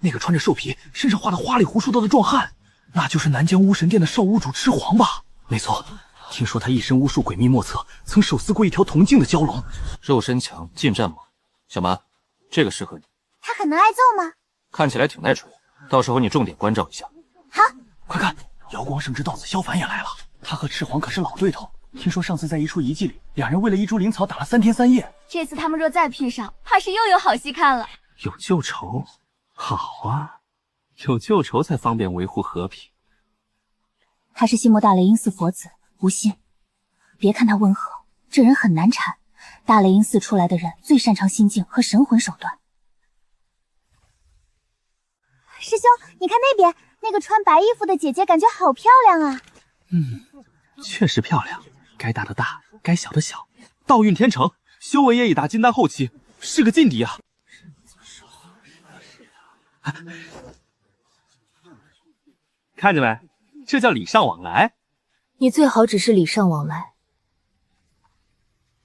那个穿着兽皮、身上画的花里胡哨的壮汉，那就是南疆巫神殿的少巫主赤黄吧？没错，听说他一身巫术诡秘莫测，曾手撕过一条铜镜的蛟龙。肉身强，近战猛。小蛮，这个适合你。他很能挨揍吗？看起来挺耐锤，到时候你重点关照一下。好，快看，瑶光圣之道子萧凡也来了。他和赤黄可是老对头，听说上次在一处遗迹里，两人为了一株灵草打了3天3夜。这次他们若再拼上，怕是又有好戏看了。有旧仇，好啊，有旧仇才方便维护和平。他是西莫大雷音寺佛子，无心。别看他温和，这人很难缠。大雷音寺出来的人最擅长心境和神魂手段。师兄，你看那边，那个穿白衣服的姐姐，感觉好漂亮啊。确实漂亮，该大的大，该小的小。道运天成，修为也已达金丹后期，是个劲敌啊。看见没？这叫礼尚往来。你最好只是礼尚往来。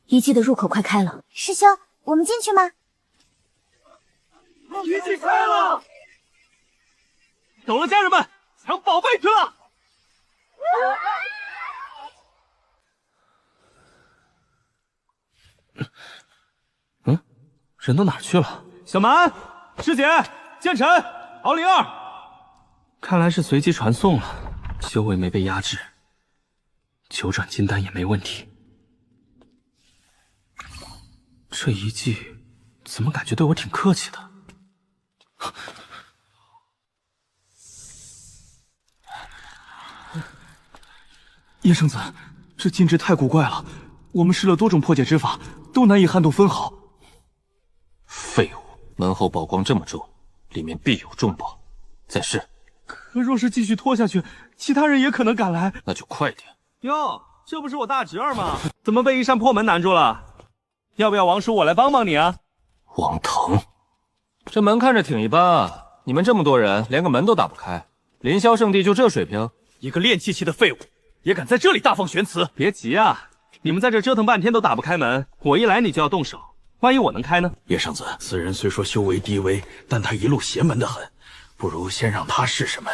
遗迹的入口快开了，师兄，我们进去吗？遗迹开了！走了，家人们，抢宝贝去了！人都哪儿去了？小蛮、师姐、剑尘、敖灵儿，看来是随机传送了，修为没被压制，9转金丹也没问题。这一季怎么感觉对我挺客气的？叶圣子，这禁制太古怪了，我们试了多种破解之法，都难以撼动分毫。废物！门后宝光这么重，里面必有重宝。再试。可若是继续拖下去，其他人也可能赶来。那就快点。哟，这不是我大侄儿吗？怎么被一扇破门难住了？要不要王叔我来帮帮你啊？王腾，这门看着挺一般啊，你们这么多人，连个门都打不开，凌霄圣地就这水平？一个练气期的废物，也敢在这里大放玄词？别急啊，你们在这折腾半天都打不开门，我一来你就要动手，万一我能开呢？叶圣子，此人虽说修为低微，但他一路邪门的很，不如先让他试试门。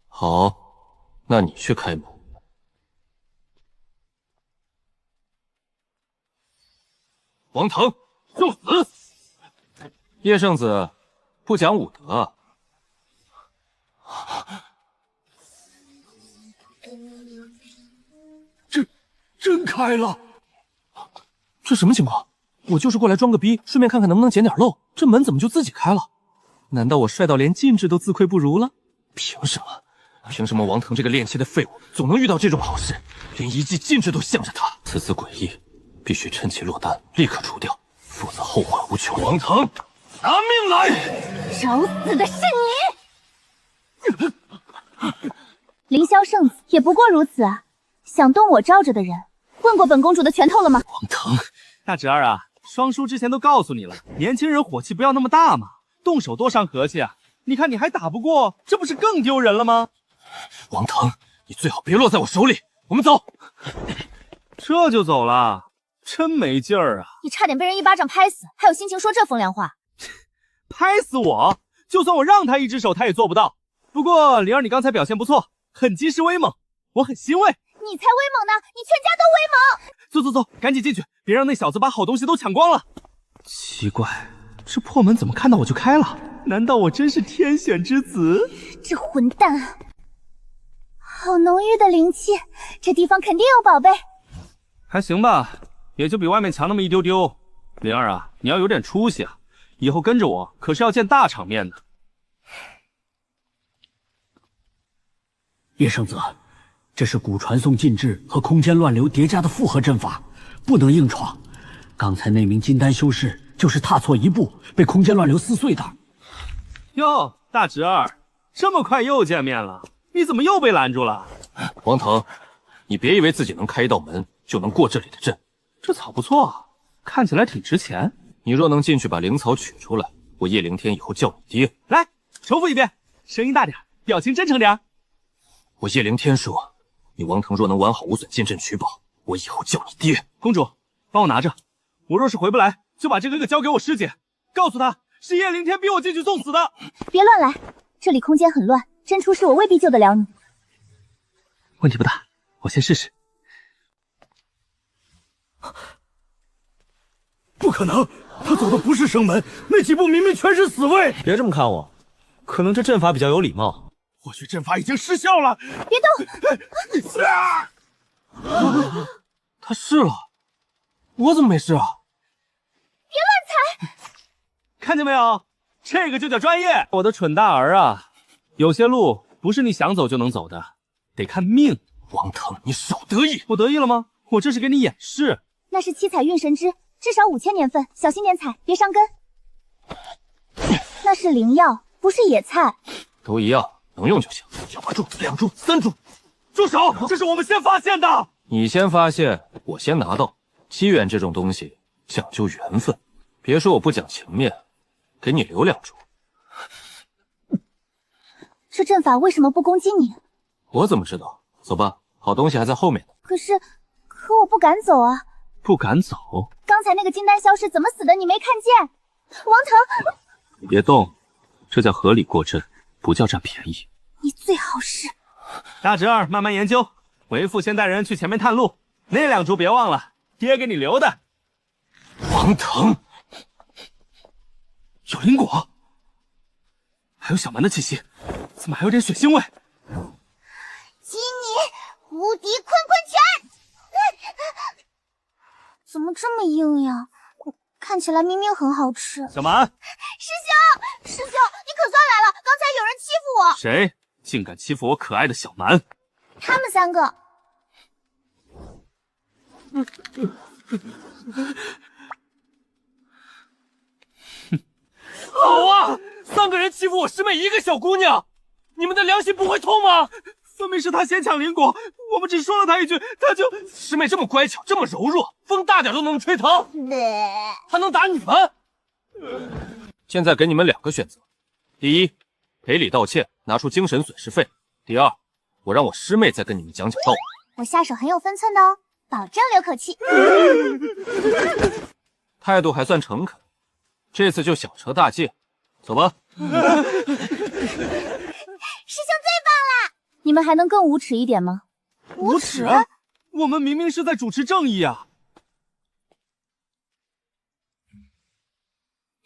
好，那你去开门。王腾，受死！叶圣子，不讲武德。真开了！这什么情况？我就是过来装个逼，顺便看看能不能捡点漏。这门怎么就自己开了？难道我帅到连禁制都自愧不如了？凭什么？凭什么王腾这个练气的废物总能遇到这种好事？连一记禁制都向着他，此次诡异，必须趁其落单，立刻除掉，否则后患无穷。王腾，拿命来！找死的是你！凌霄圣子也不过如此啊！想动我罩着的人，问过本公主的拳头了吗？王腾，大侄儿啊，双叔之前都告诉你了，年轻人火气不要那么大嘛，动手多伤和气啊！你看你还打不过，这不是更丢人了吗？王腾，你最好别落在我手里。我们走。这就走了，真没劲儿啊！你差点被人一巴掌拍死，还有心情说这风凉话？拍死我！就算我让他一只手，他也做不到。不过灵儿，你刚才表现不错，很及时威猛，我很欣慰。你才威猛呢，你全家都威猛！走走走，赶紧进去，别让那小子把好东西都抢光了。奇怪，这破门怎么看到我就开了？难道我真是天选之子？这混蛋！好浓郁的灵气，这地方肯定有宝贝。还行吧，也就比外面强那么一丢丢。灵儿啊，你要有点出息啊，以后跟着我可是要见大场面的。叶圣子，这是古传送禁制和空间乱流叠加的复合阵法，不能硬闯。刚才那名金丹修士就是踏错一步，被空间乱流撕碎的。哟，大侄儿，这么快又见面了，你怎么又被拦住了？王腾，你别以为自己能开一道门就能过这里的阵。这草不错，看起来挺值钱。你若能进去把灵草取出来，我叶凌天以后叫你爹。来，重复一遍，声音大点，表情真诚点。我叶凌天说，你王腾若能完好无损进镇取宝，我以后叫你爹。公主，帮我拿着。我若是回不来，就把这个交给我师姐，告诉她是叶凌天逼我进去送死的。别乱来，这里空间很乱，真出事我未必救得了你。问题不大，我先试试。不可能，他走的不是生门，那几步明明全是死位。别这么看我，可能这阵法比较有礼貌。或许阵法已经失效了。别动！他试了，我怎么没事啊？别乱踩！看见没有，这个就叫专业。我的蠢大儿啊，有些路不是你想走就能走的，得看命。王腾，你少得意！我得意了吗？我这是给你演示。那是七彩运神枝，至少5000年份，小心点踩，别伤根。那是灵药，不是野菜。都一样，能用就行。小把柱、2柱、3柱，住手！这是我们先发现的。你先发现，我先拿到。机缘这种东西讲究缘分，别说我不讲情面，给你留2柱。这阵法为什么不攻击你？我怎么知道？走吧，好东西还在后面呢。可我不敢走啊！不敢走？刚才那个金丹消失怎么死的？你没看见？王腾，你别动，这叫合理过阵，不叫占便宜。你最好是大侄儿慢慢研究，为父先带人去前面探路，那2株别忘了，爹给你留的。王腾，有灵果，还有小蛮的气息，怎么还有点血腥味？激你无敌坤坤拳！怎么这么硬呀？看起来明明很好吃。小蛮，师兄，你可算来了！刚才有人欺负我。谁竟敢欺负我可爱的小蛮？他们3个。好啊，3个人欺负我师妹一个小姑娘，你们的良心不会痛吗？分明是他先抢灵果，我们只说了他一句，他就……师妹这么乖巧，这么柔弱，风大点都能吹疼，他能打你们？现在给你们2个选择：第一，赔礼道歉，拿出精神损失费；第二，我让我师妹再跟你们讲道理。我下手很有分寸的哦，保证留口气。态度还算诚恳，这次就小惩大戒，走吧。师兄最棒了！你们还能更无耻一点吗？无耻？我们明明是在主持正义啊！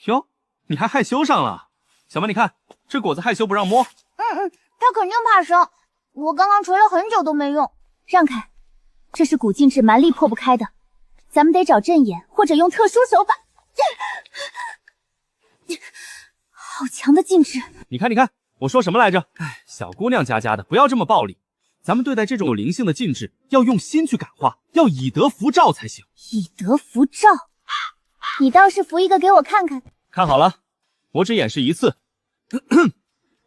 哟，你还害羞上了？小蛮，你看这果子害羞不让摸。他肯定怕生，我刚刚捶了很久都没用。让开，这是古禁制，蛮力破不开的，咱们得找阵眼或者用特殊手法。好强的禁制！你看，我说什么来着？哎，小姑娘家的，不要这么暴力。咱们对待这种有灵性的禁制，要用心去感化，要以德服赵才行。以德服赵？你倒是服一个给我看看。看好了，我只演示一次。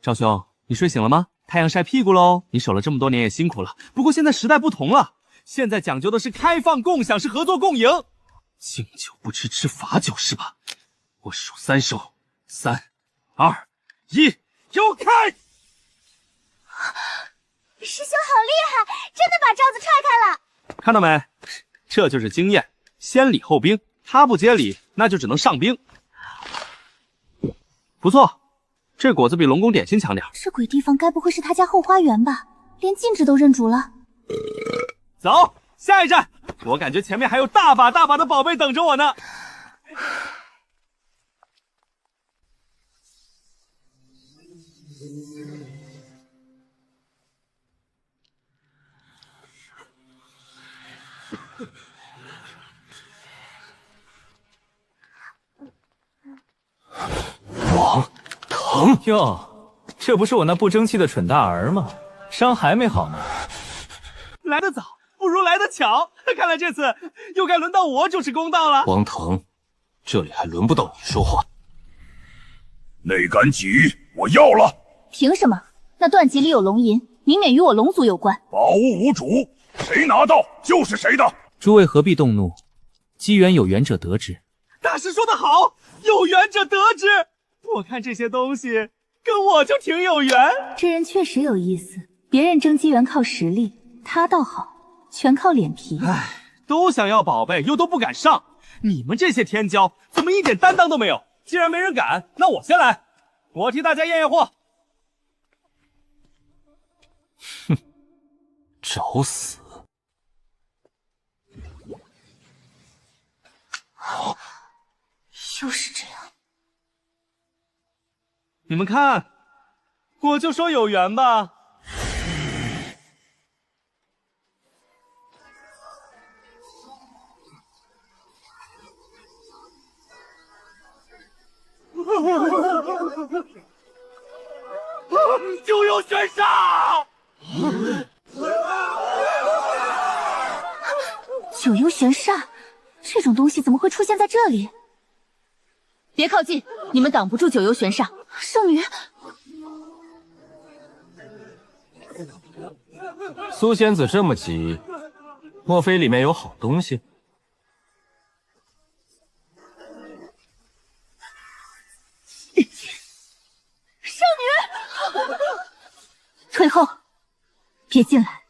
赵兄，你睡醒了吗？太阳晒屁股喽！你守了这么多年也辛苦了。不过现在时代不同了，现在讲究的是开放共享，是合作共赢。敬酒不吃吃罚酒是吧？我数3手，3、2、1，给我开！师兄好厉害，真的把罩子踹开了。看到没？这就是经验，先礼后兵。他不接礼，那就只能上兵。不错，这果子比龙宫点心强点。这鬼地方该不会是他家后花园吧？连禁制都认主了。走，下一站。我感觉前面还有大把的宝贝等着我呢。王腾哟，这不是我那不争气的蠢大儿吗？伤还没好呢。来得早，不如来得巧，看来这次又该轮到我主持公道了。王腾，这里还轮不到你说话。那杆戟我要了。凭什么？那断戟里有龙吟，明显与我龙族有关。宝物无主，谁拿到就是谁的。诸位何必动怒？机缘有缘者得之。大师说得好，有缘者得之。我看这些东西跟我就挺有缘。这人确实有意思，别人争机缘靠实力，他倒好，全靠脸皮。唉，都想要宝贝，又都不敢上，你们这些天骄怎么一点担当都没有？既然没人敢，那我先来，我替大家验验货。哼，找死！又是这样。你们看，我就说有缘吧。九幽玄煞！九幽玄煞，这种东西怎么会出现在这里？别靠近，你们挡不住九幽玄煞。圣女，苏仙子这么急，莫非里面有好东西？圣女，退后，别进来。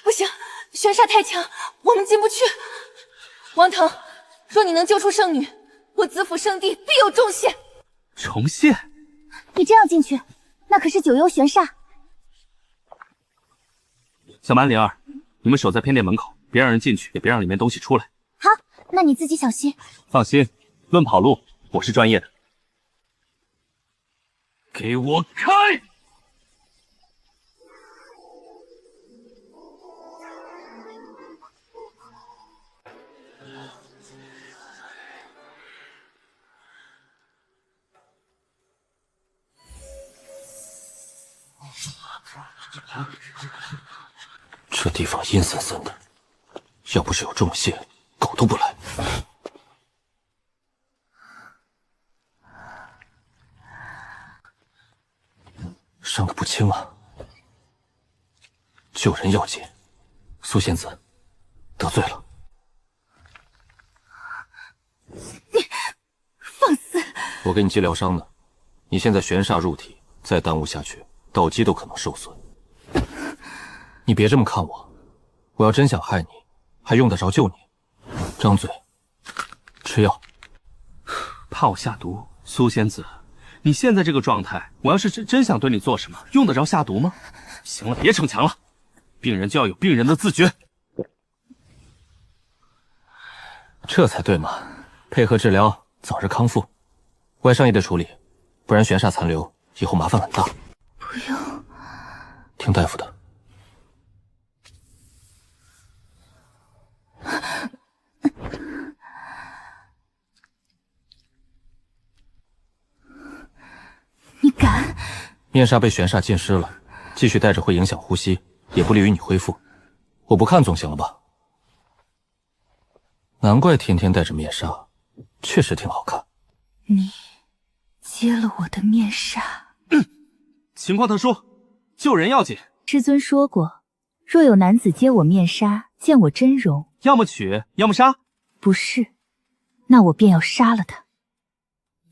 不行，玄煞太强，我们进不去。王腾，若你能救出圣女，我子府圣地必有重谢。重谢？你真要进去？那可是九幽玄煞。小蛮、灵儿，你们守在偏殿门口，别让人进去，也别让里面东西出来。好，那你自己小心。放心，论跑路，我是专业的。给我开！这地方阴森森的，要不是有重谢，狗都不来。伤得不轻啊！救人要紧，苏仙子得罪了。放肆！我给你接疗伤呢，你现在玄煞入体，再耽误下去，道基都可能受损。你别这么看我，我要真想害你，还用得着救你？张嘴，吃药。怕我下毒？苏仙子，你现在这个状态，我要是真想对你做什么，用得着下毒吗？行了，别逞强了，病人就要有病人的自觉。这才对嘛，配合治疗，早日康复。外伤也得处理，不然玄煞残留，以后麻烦很大。不用，听大夫的。你敢？面纱被玄煞浸湿了，继续戴着会影响呼吸，也不利于你恢复。我不看总行了吧？难怪天天戴着面纱，确实挺好看。你揭了我的面纱。情况特殊，救人要紧。师尊说过，若有男子揭我面纱，见我真容，要么娶，要么杀。不是，那我便要杀了他。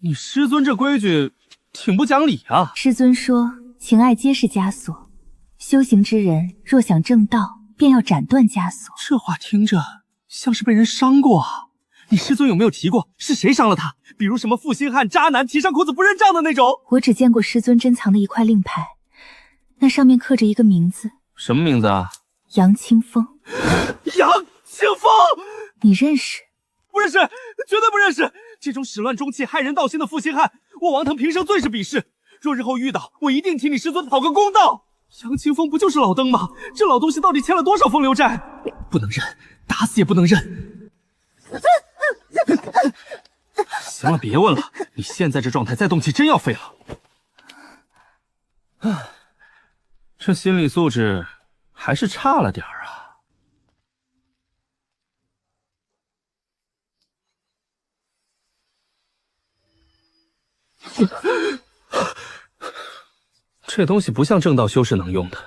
你师尊这规矩挺不讲理啊！师尊说，情爱皆是枷锁，修行之人若想正道，便要斩断枷锁。这话听着像是被人伤过啊！你师尊有没有提过是谁伤了他？比如什么负心汉、渣男、提上裤子不认账的那种？我只见过师尊珍藏的一块令牌，那上面刻着一个名字。什么名字啊？杨清风。杨清风，你认识？不认识，绝对不认识！这种始乱终弃、害人道心的负心汉，我王腾平生最是鄙视。若日后遇到，我一定替你师尊讨个公道。杨清风不就是老登吗？这老东西到底欠了多少风流债？不能认，打死也不能认。行了，别问了，你现在这状态再动气真要废了。这心理素质还是差了点儿啊。这东西不像正道修士能用的，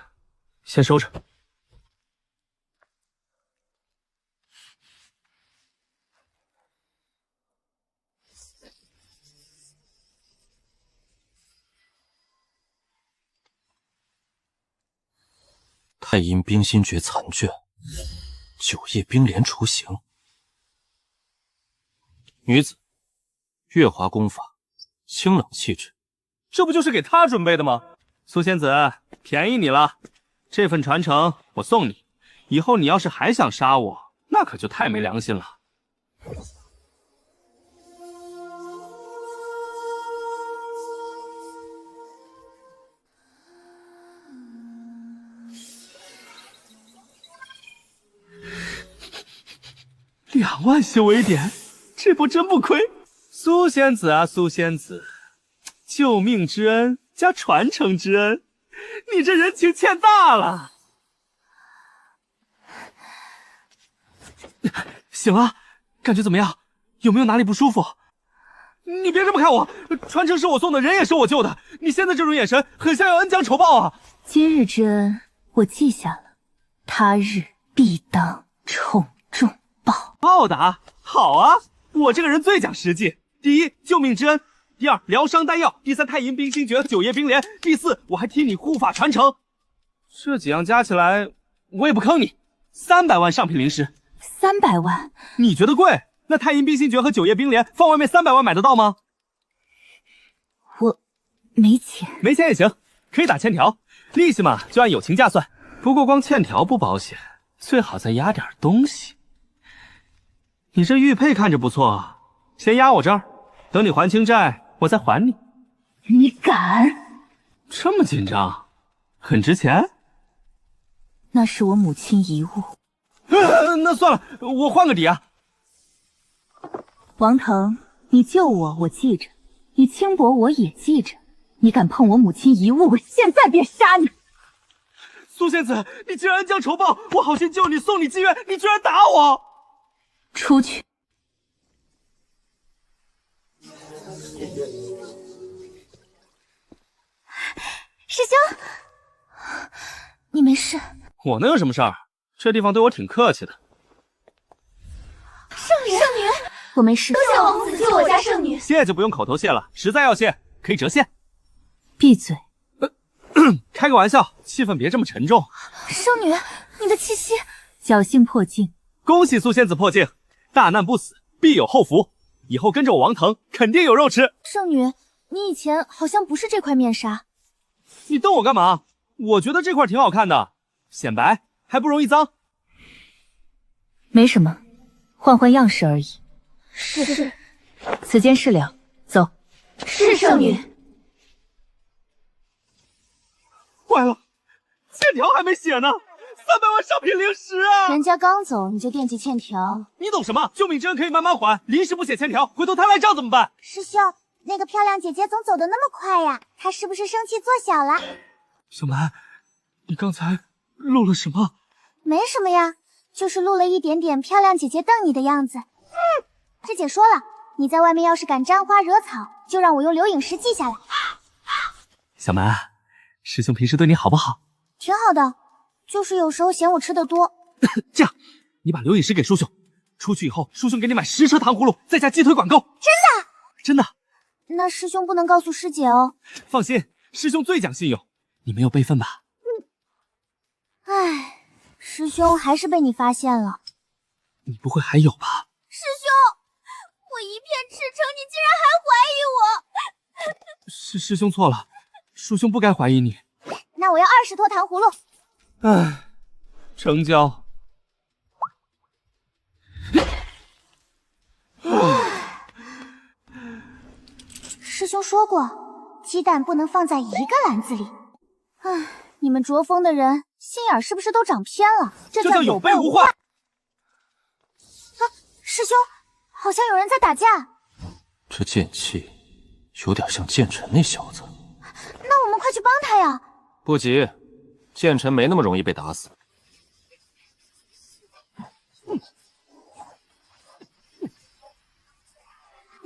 先收着。太阴冰心诀残卷，九叶冰莲雏形。女子，月华功法，清冷气质。这不就是给他准备的吗？苏仙子，便宜你了，这份传承我送你。以后你要是还想杀我，那可就太没良心了。2万修为点，这波真不亏。苏仙子啊，苏仙子，救命之恩加传承之恩，你这人情欠大了。醒了，感觉怎么样？有没有哪里不舒服？你别这么看我，传承是我送的，人也是我救的。你现在这种眼神，很像要恩将仇报啊！今日之恩我记下了，他日必当重重报。报答好啊，我这个人最讲实际。第一，救命之恩；第二，疗伤丹药；第三，太阴冰心诀、九叶冰莲；第四，我还替你护法传承。这几样加起来，我也不坑你，300万上品灵石。300万？你觉得贵？那太阴冰心诀和九叶冰莲放外面300万买得到吗？我没钱。没钱也行，可以打欠条，利息嘛就按友情价算。不过光欠条不保险，最好再压点东西。你这玉佩看着不错，先压我这儿，等你还清债，我再还你。你敢？这么紧张？很值钱？那是我母亲遗物。那算了，我换个底啊。王腾，你救我，我记着；你轻薄我也记着。你敢碰我母亲遗物，我现在便杀你！苏仙子，你竟然恩将仇报！我好心救你，送你机缘，你居然打我！出去！师兄，你没事？我能有什么事儿？这地方对我挺客气的。圣女，我没事。多谢王子救我家圣女。谢就不用口头谢了，实在要谢可以折现。闭嘴！开个玩笑，气氛别这么沉重。圣女，你的气息……侥幸破境，恭喜苏仙子破境，大难不死，必有后福。以后跟着我王腾，肯定有肉吃。圣女，你以前好像不是这块面纱。你瞪我干嘛？我觉得这块挺好看的，显白还不容易脏。没什么，换样式而已。是。此间事了，走。是圣女。坏了，欠条还没写呢，300万上品灵石啊！人家刚走你就惦记欠条，你懂什么？救命之恩可以慢慢还，临时不写欠条，回头他来账怎么办？师兄，那个漂亮姐姐总走得那么快呀，她是不是生气做小了？小蛮，你刚才录了什么？没什么呀，就是录了一点点漂亮姐姐瞪你的样子。师姐说了，你在外面要是敢沾花惹草，就让我用留影石记下来。小蛮，师兄平时对你好不好？挺好的，就是有时候嫌我吃的多。这样，你把留影石给叔兄，出去以后，叔兄给你买10车糖葫芦，再加鸡腿管够。真的？真的。那师兄不能告诉师姐哦。放心，师兄最讲信用。你没有备份吧？唉，师兄还是被你发现了。你不会还有吧？师兄，我一片赤诚，你竟然还怀疑我。是师兄错了，叔兄不该怀疑你。那我要20坨糖葫芦。唉，成交。师兄说过，鸡蛋不能放在一个篮子里。唉，你们卓峰的人心眼是不是都长偏了？这叫有备无患。啊，师兄，好像有人在打架。这剑气有点像剑尘那小子。那我们快去帮他呀！不急，剑尘没那么容易被打死。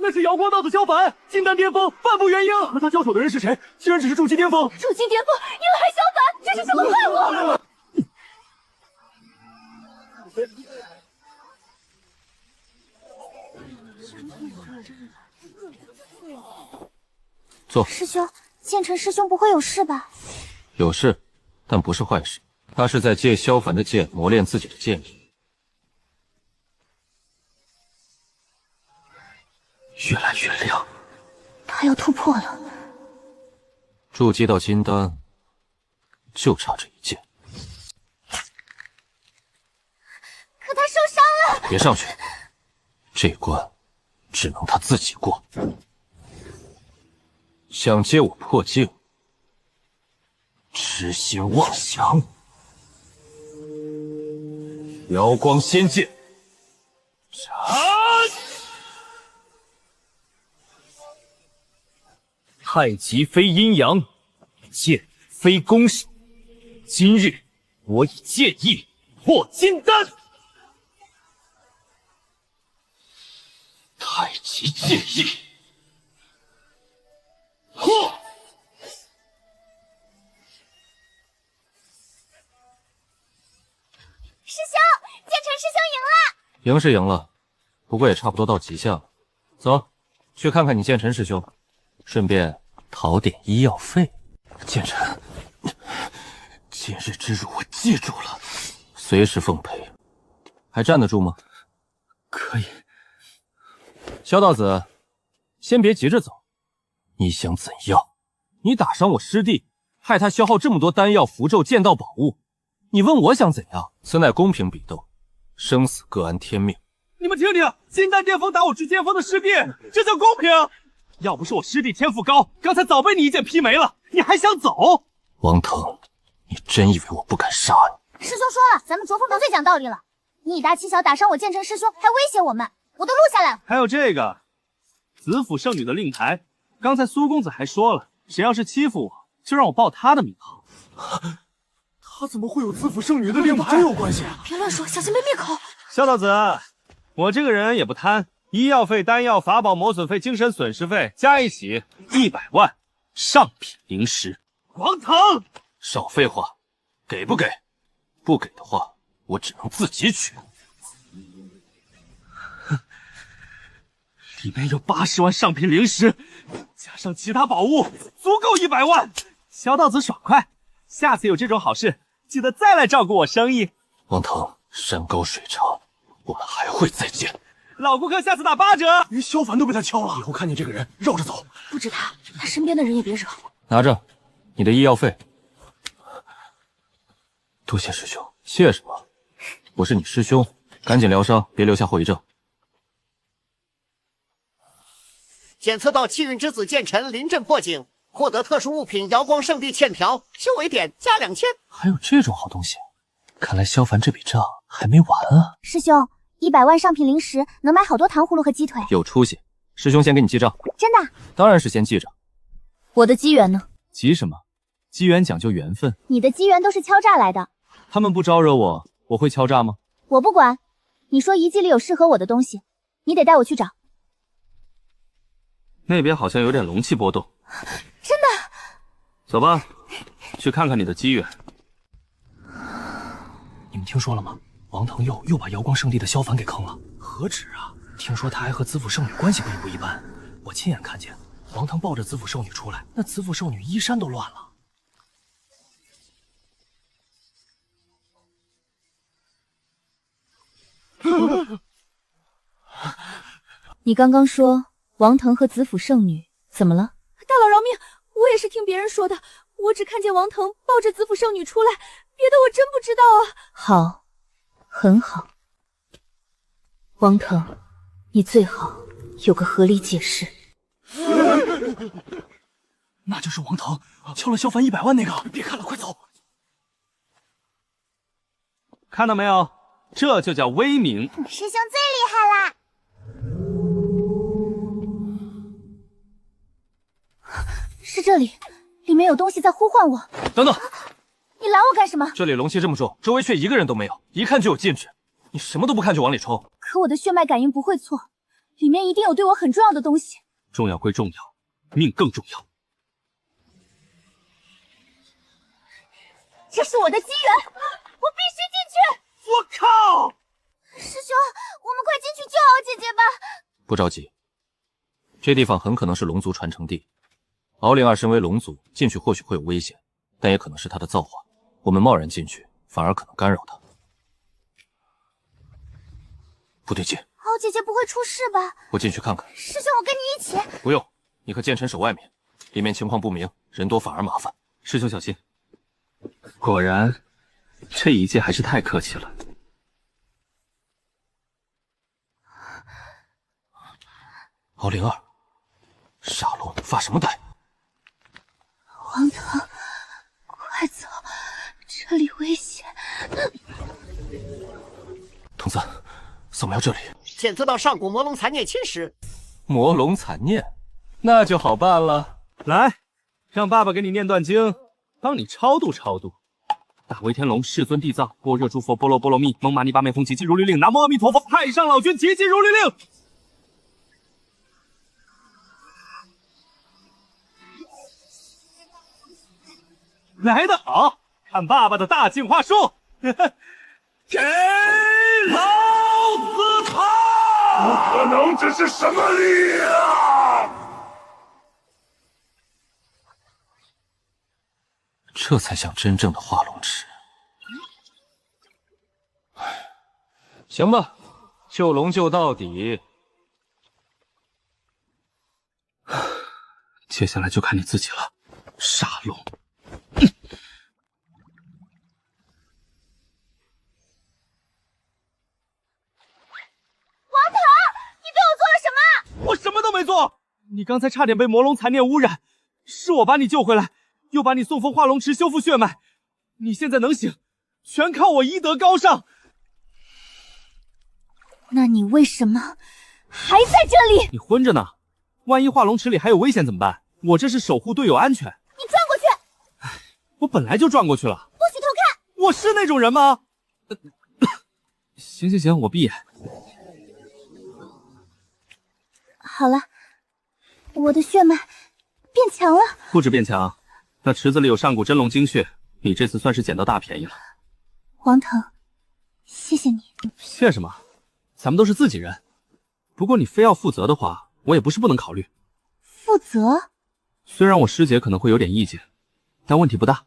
那是瑶光道的萧凡，金丹巅峰，半步元婴。和他交手的人是谁？居然只是筑基巅峰！筑基巅峰，原来还萧凡，这是什么怪物？坐。师兄，剑尘师兄不会有事吧？有事，但不是坏事。他是在借萧凡的剑磨练自己的剑意。越来越亮，他要突破了。筑基到金丹，就差这一剑。可他受伤了。别上去，这关只能他自己过。想接我破镜，痴心妄想。瑶光仙剑，太极非阴阳，剑非攻守。今日我以剑意破金丹。太极剑意，破！师兄，剑尘师兄赢了。赢是赢了，不过也差不多到极限了。走，去看看你剑尘师兄，顺便讨点医药费。剑尘，今日之辱我记住了，随时奉陪。还站得住吗？可以。萧道子，先别急着走。你想怎样？你打伤我师弟，害他消耗这么多丹药、符咒、剑道宝物，你问我想怎样？此乃公平比斗，生死各安天命。你们听听，金丹巅峰打我至巅峰的师弟，这叫公平？要不是我师弟天赋高，刚才早被你一剑劈没了。你还想走？王腾，你真以为我不敢杀你？师兄说了，咱们卓峰都最讲道理了。你以大欺小，打伤我剑尘师兄，还威胁我们，我都录下来了。还有这个子府圣女的令牌，刚才苏公子还说了，谁要是欺负我，就让我报他的名号。他怎么会有子府圣女的令牌？真有关系啊！别乱说，小心被灭口。萧道子，我这个人也不贪，医药费、丹药、法宝磨损费、精神损失费加一起100万，上品灵石。王腾，少废话，给不给？不给的话，我只能自己取。里面有80万上品灵石，加上其他宝物，足够100万。萧道子爽快，下次有这种好事，记得再来照顾我生意。王腾，山高水长，我们还会再见。老顾客下次打8折。连萧凡都被他敲了，以后看见这个人绕着走。不止他，他身边的人也别惹。拿着，你的医药费。多谢师兄。谢什么？我是你师兄，赶紧疗伤，别留下后遗症。检测到气运之子剑尘临阵破境，获得特殊物品瑶光圣地欠条，修为点加2000。还有这种好东西，看来萧凡这笔账还没完啊！师兄，100万上品灵石能买好多糖葫芦和鸡腿。有出息，师兄先给你记账。真的？当然是先记着。我的机缘呢？急什么？机缘讲究缘分。你的机缘都是敲诈来的。他们不招惹我，我会敲诈吗？我不管。你说遗迹里有适合我的东西，你得带我去找。那边好像有点龙气波动。真的？走吧，去看看你的机缘。你们听说了吗？王腾又把瑶光圣地的萧凡给坑了。何止啊！听说他还和子府圣女关系不一般。我亲眼看见王腾抱着子府圣女出来，那子府圣女衣衫都乱了。你刚刚说王腾和子府圣女怎么了？大佬饶命，我也是听别人说的，我只看见王腾抱着子府圣女出来，别的我真不知道啊。好，很好。王腾，你最好有个合理解释。那就是王腾敲了萧凡100万那个，别看了，快走！看到没有？这就叫威名。师兄最厉害啦！是这里，里面有东西在呼唤我。等等，你拦我干什么？这里龙气这么重，周围却一个人都没有，一看就有禁制。你什么都不看就往里冲。可我的血脉感应不会错，里面一定有对我很重要的东西。重要归重要，命更重要。这是我的机缘，我必须进去！我靠！师兄，我们快进去救敖姐姐吧！不着急，这地方很可能是龙族传承地。敖灵儿身为龙族，进去或许会有危险，但也可能是他的造化。我们贸然进去，反而可能干扰他。不对劲，敖姐姐不会出事吧？我进去看看。师兄，我跟你一起。不用，你和剑尘守外面，里面情况不明，人多反而麻烦。师兄小心。果然，这一届还是太客气了。敖灵儿，傻龙发什么呆？王腾，快走，这里危险。童子，扫描这里。检测到上古魔龙残孽侵蚀。魔龙残孽，那就好办了。来，让爸爸给你念段经，帮你超度超度。大威天龙，世尊地藏，般若诸佛，波罗波罗蜜，蒙玛尼八面风，急急如律令。南无阿弥陀佛，太上老君，急急如律令。来得好，看爸爸的大净化术！给老子跑！不可能，这是什么力量？这才像真正的化龙池。行吧，救龙救到底。接下来就看你自己了，傻龙。王腾，你对我做了什么？我什么都没做，你刚才差点被魔龙残孽污染，是我把你救回来，又把你送封化龙池修复血脉，你现在能醒，全靠我医德高尚。那你为什么还在这里？你昏着呢，万一化龙池里还有危险怎么办？我这是守护队友安全。你转过去！我本来就转过去了。不许偷看！我是那种人吗？行行行，我闭眼。好了，我的血脉变强了。不止变强，那池子里有上古真龙精血，你这次算是捡到大便宜了。王腾，谢谢你。谢什么？咱们都是自己人。不过你非要负责的话，我也不是不能考虑。负责？虽然我师姐可能会有点意见，但问题不大。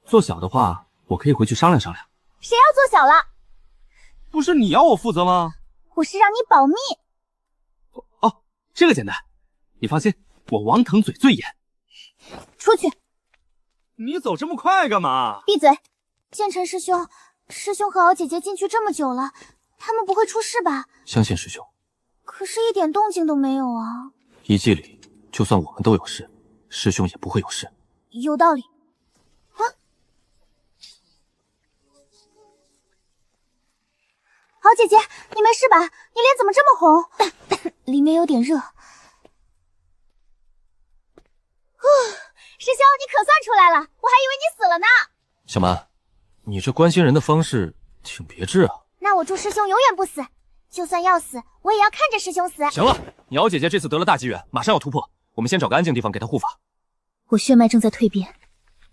做小的话，我可以回去商量商量。谁要做小了？不是你要我负责吗？我是让你保密。哦，这个简单，你放心，我王腾嘴最严。出去！你走这么快干嘛？闭嘴！剑尘师兄，师兄和敖姐姐进去这么久了，他们不会出事吧？相信师兄。可是一点动静都没有啊。遗迹里，就算我们都有事，师兄也不会有事。有道理。啊！敖姐姐，你没事吧？你脸怎么这么红？里面有点热。师兄，你可算出来了，我还以为你死了呢。小蛮，你这关心人的方式挺别致啊。那我祝师兄永远不死，就算要死，我也要看着师兄死。行了，你敖姐姐这次得了大机缘，马上要突破，我们先找个安静地方给她护法。我血脉正在蜕变，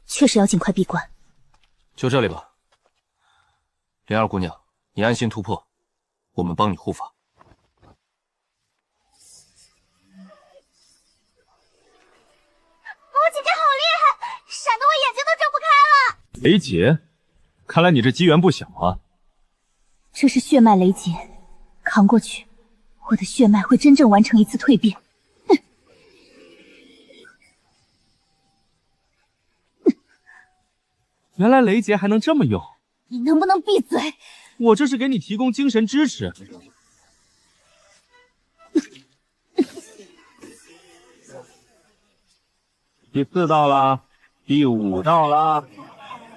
确实要尽快闭关。就这里吧。灵儿姑娘，你安心突破，我们帮你护法。我姐姐好厉害，闪得我眼睛都睁不开了。雷劫，看来你这机缘不小啊。这是血脉雷劫，扛过去，我的血脉会真正完成一次蜕变。原来雷劫还能这么用。你能不能闭嘴？我这是给你提供精神支持。第4道了，第5道了，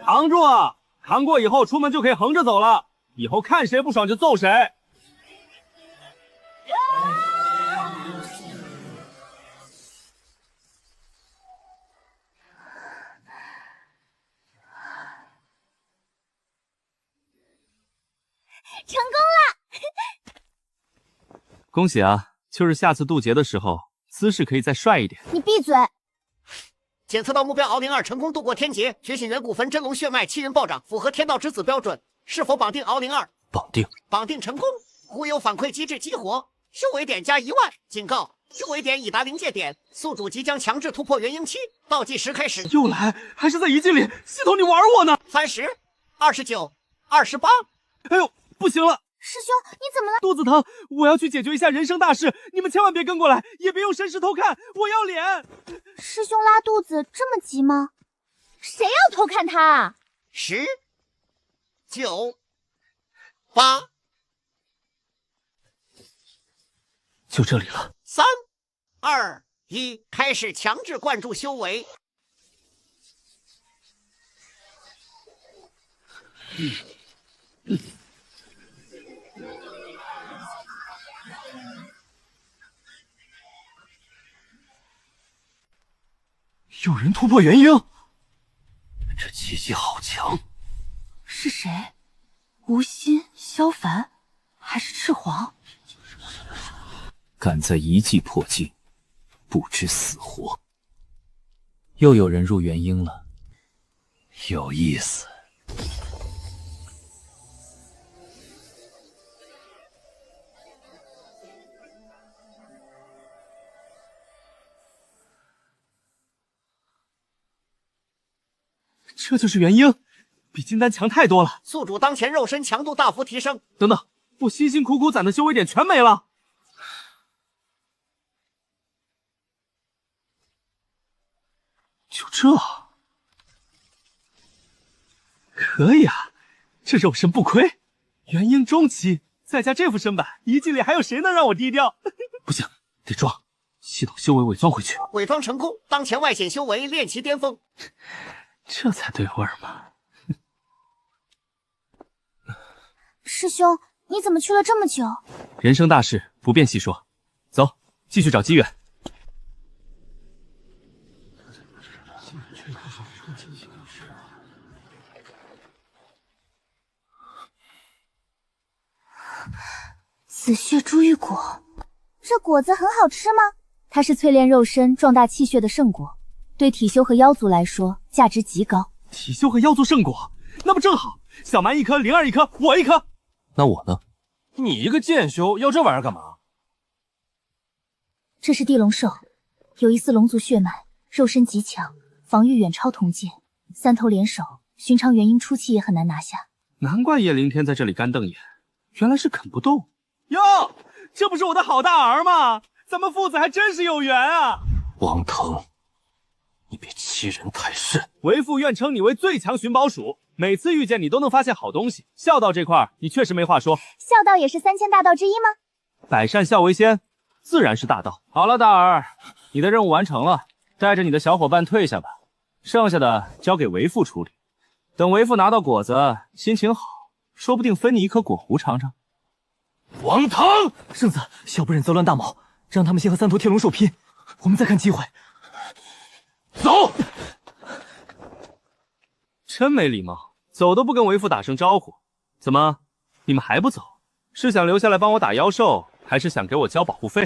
扛住啊！扛过以后出门就可以横着走了，以后看谁不爽就揍谁。成功了！恭喜啊！就是下次渡劫的时候，姿势可以再帅一点。你闭嘴！检测到目标敖灵儿成功度过天劫，觉醒远古坟真龙血脉7人暴涨，符合天道之子标准，是否绑定敖灵儿？绑定成功。忽悠反馈机制激活，修为点加1万。警告：修为点已达临界点，宿主即将强制突破元婴期，倒计时开始。又来，还是在遗迹里？系统你玩我呢？ 30、29、28。哎呦，不行了！师兄，你怎么了？肚子疼，我要去解决一下人生大事，你们千万别跟过来，也别用神识偷看，我要脸！师兄拉肚子这么急吗？谁要偷看他？10、9、8，就这里了。3、2、1，开始强制灌注修为。有人突破元婴，这气息好强。是谁？吴昕、萧凡，还是赤黄？敢在一骑破境，不知死活。又有人入元婴了，有意思。这就是元婴，比金丹强太多了。宿主当前肉身强度大幅提升。等等，我辛辛苦苦攒的修为点全没了。就这，可以啊，这肉身不亏。元婴中期，再加这副身板，一季里还有谁能让我低调？不行，得装，系统修为伪装回去。伪装成功，当前外显修为练其巅峰。这才对味儿嘛！师兄，你怎么去了这么久？人生大事不便细说，走，继续找机缘。紫血珠玉果，这果子很好吃吗？它是淬炼肉身、壮大气血的圣果。对体修和妖族来说，价值极高。体修和妖族圣果，那不正好？小蛮1颗，灵儿1颗，我1颗。那我呢？你一个剑修要这玩意儿干嘛？这是地龙兽，有一丝龙族血脉，肉身极强，防御远超铜剑，3头联手，寻常元婴初期也很难拿下。难怪叶灵天在这里干瞪眼，原来是啃不动。哟，这不是我的好大儿吗？咱们父子还真是有缘啊！王腾。你别欺人太甚！为父愿称你为最强寻宝鼠，每次遇见你都能发现好东西。孝道这块，你确实没话说。孝道也是3000大道之一吗？百善孝为先，自然是大道。好了，大儿，你的任务完成了，带着你的小伙伴退下吧，剩下的交给为父处理。等为父拿到果子，心情好，说不定分你1颗果核尝尝。王腾，圣子，小不忍则乱大谋，让他们先和3头天龙兽拼，我们再看机会。走！真没礼貌，走都不跟为父打声招呼。怎么，你们还不走？是想留下来帮我打妖兽，还是想给我交保护费？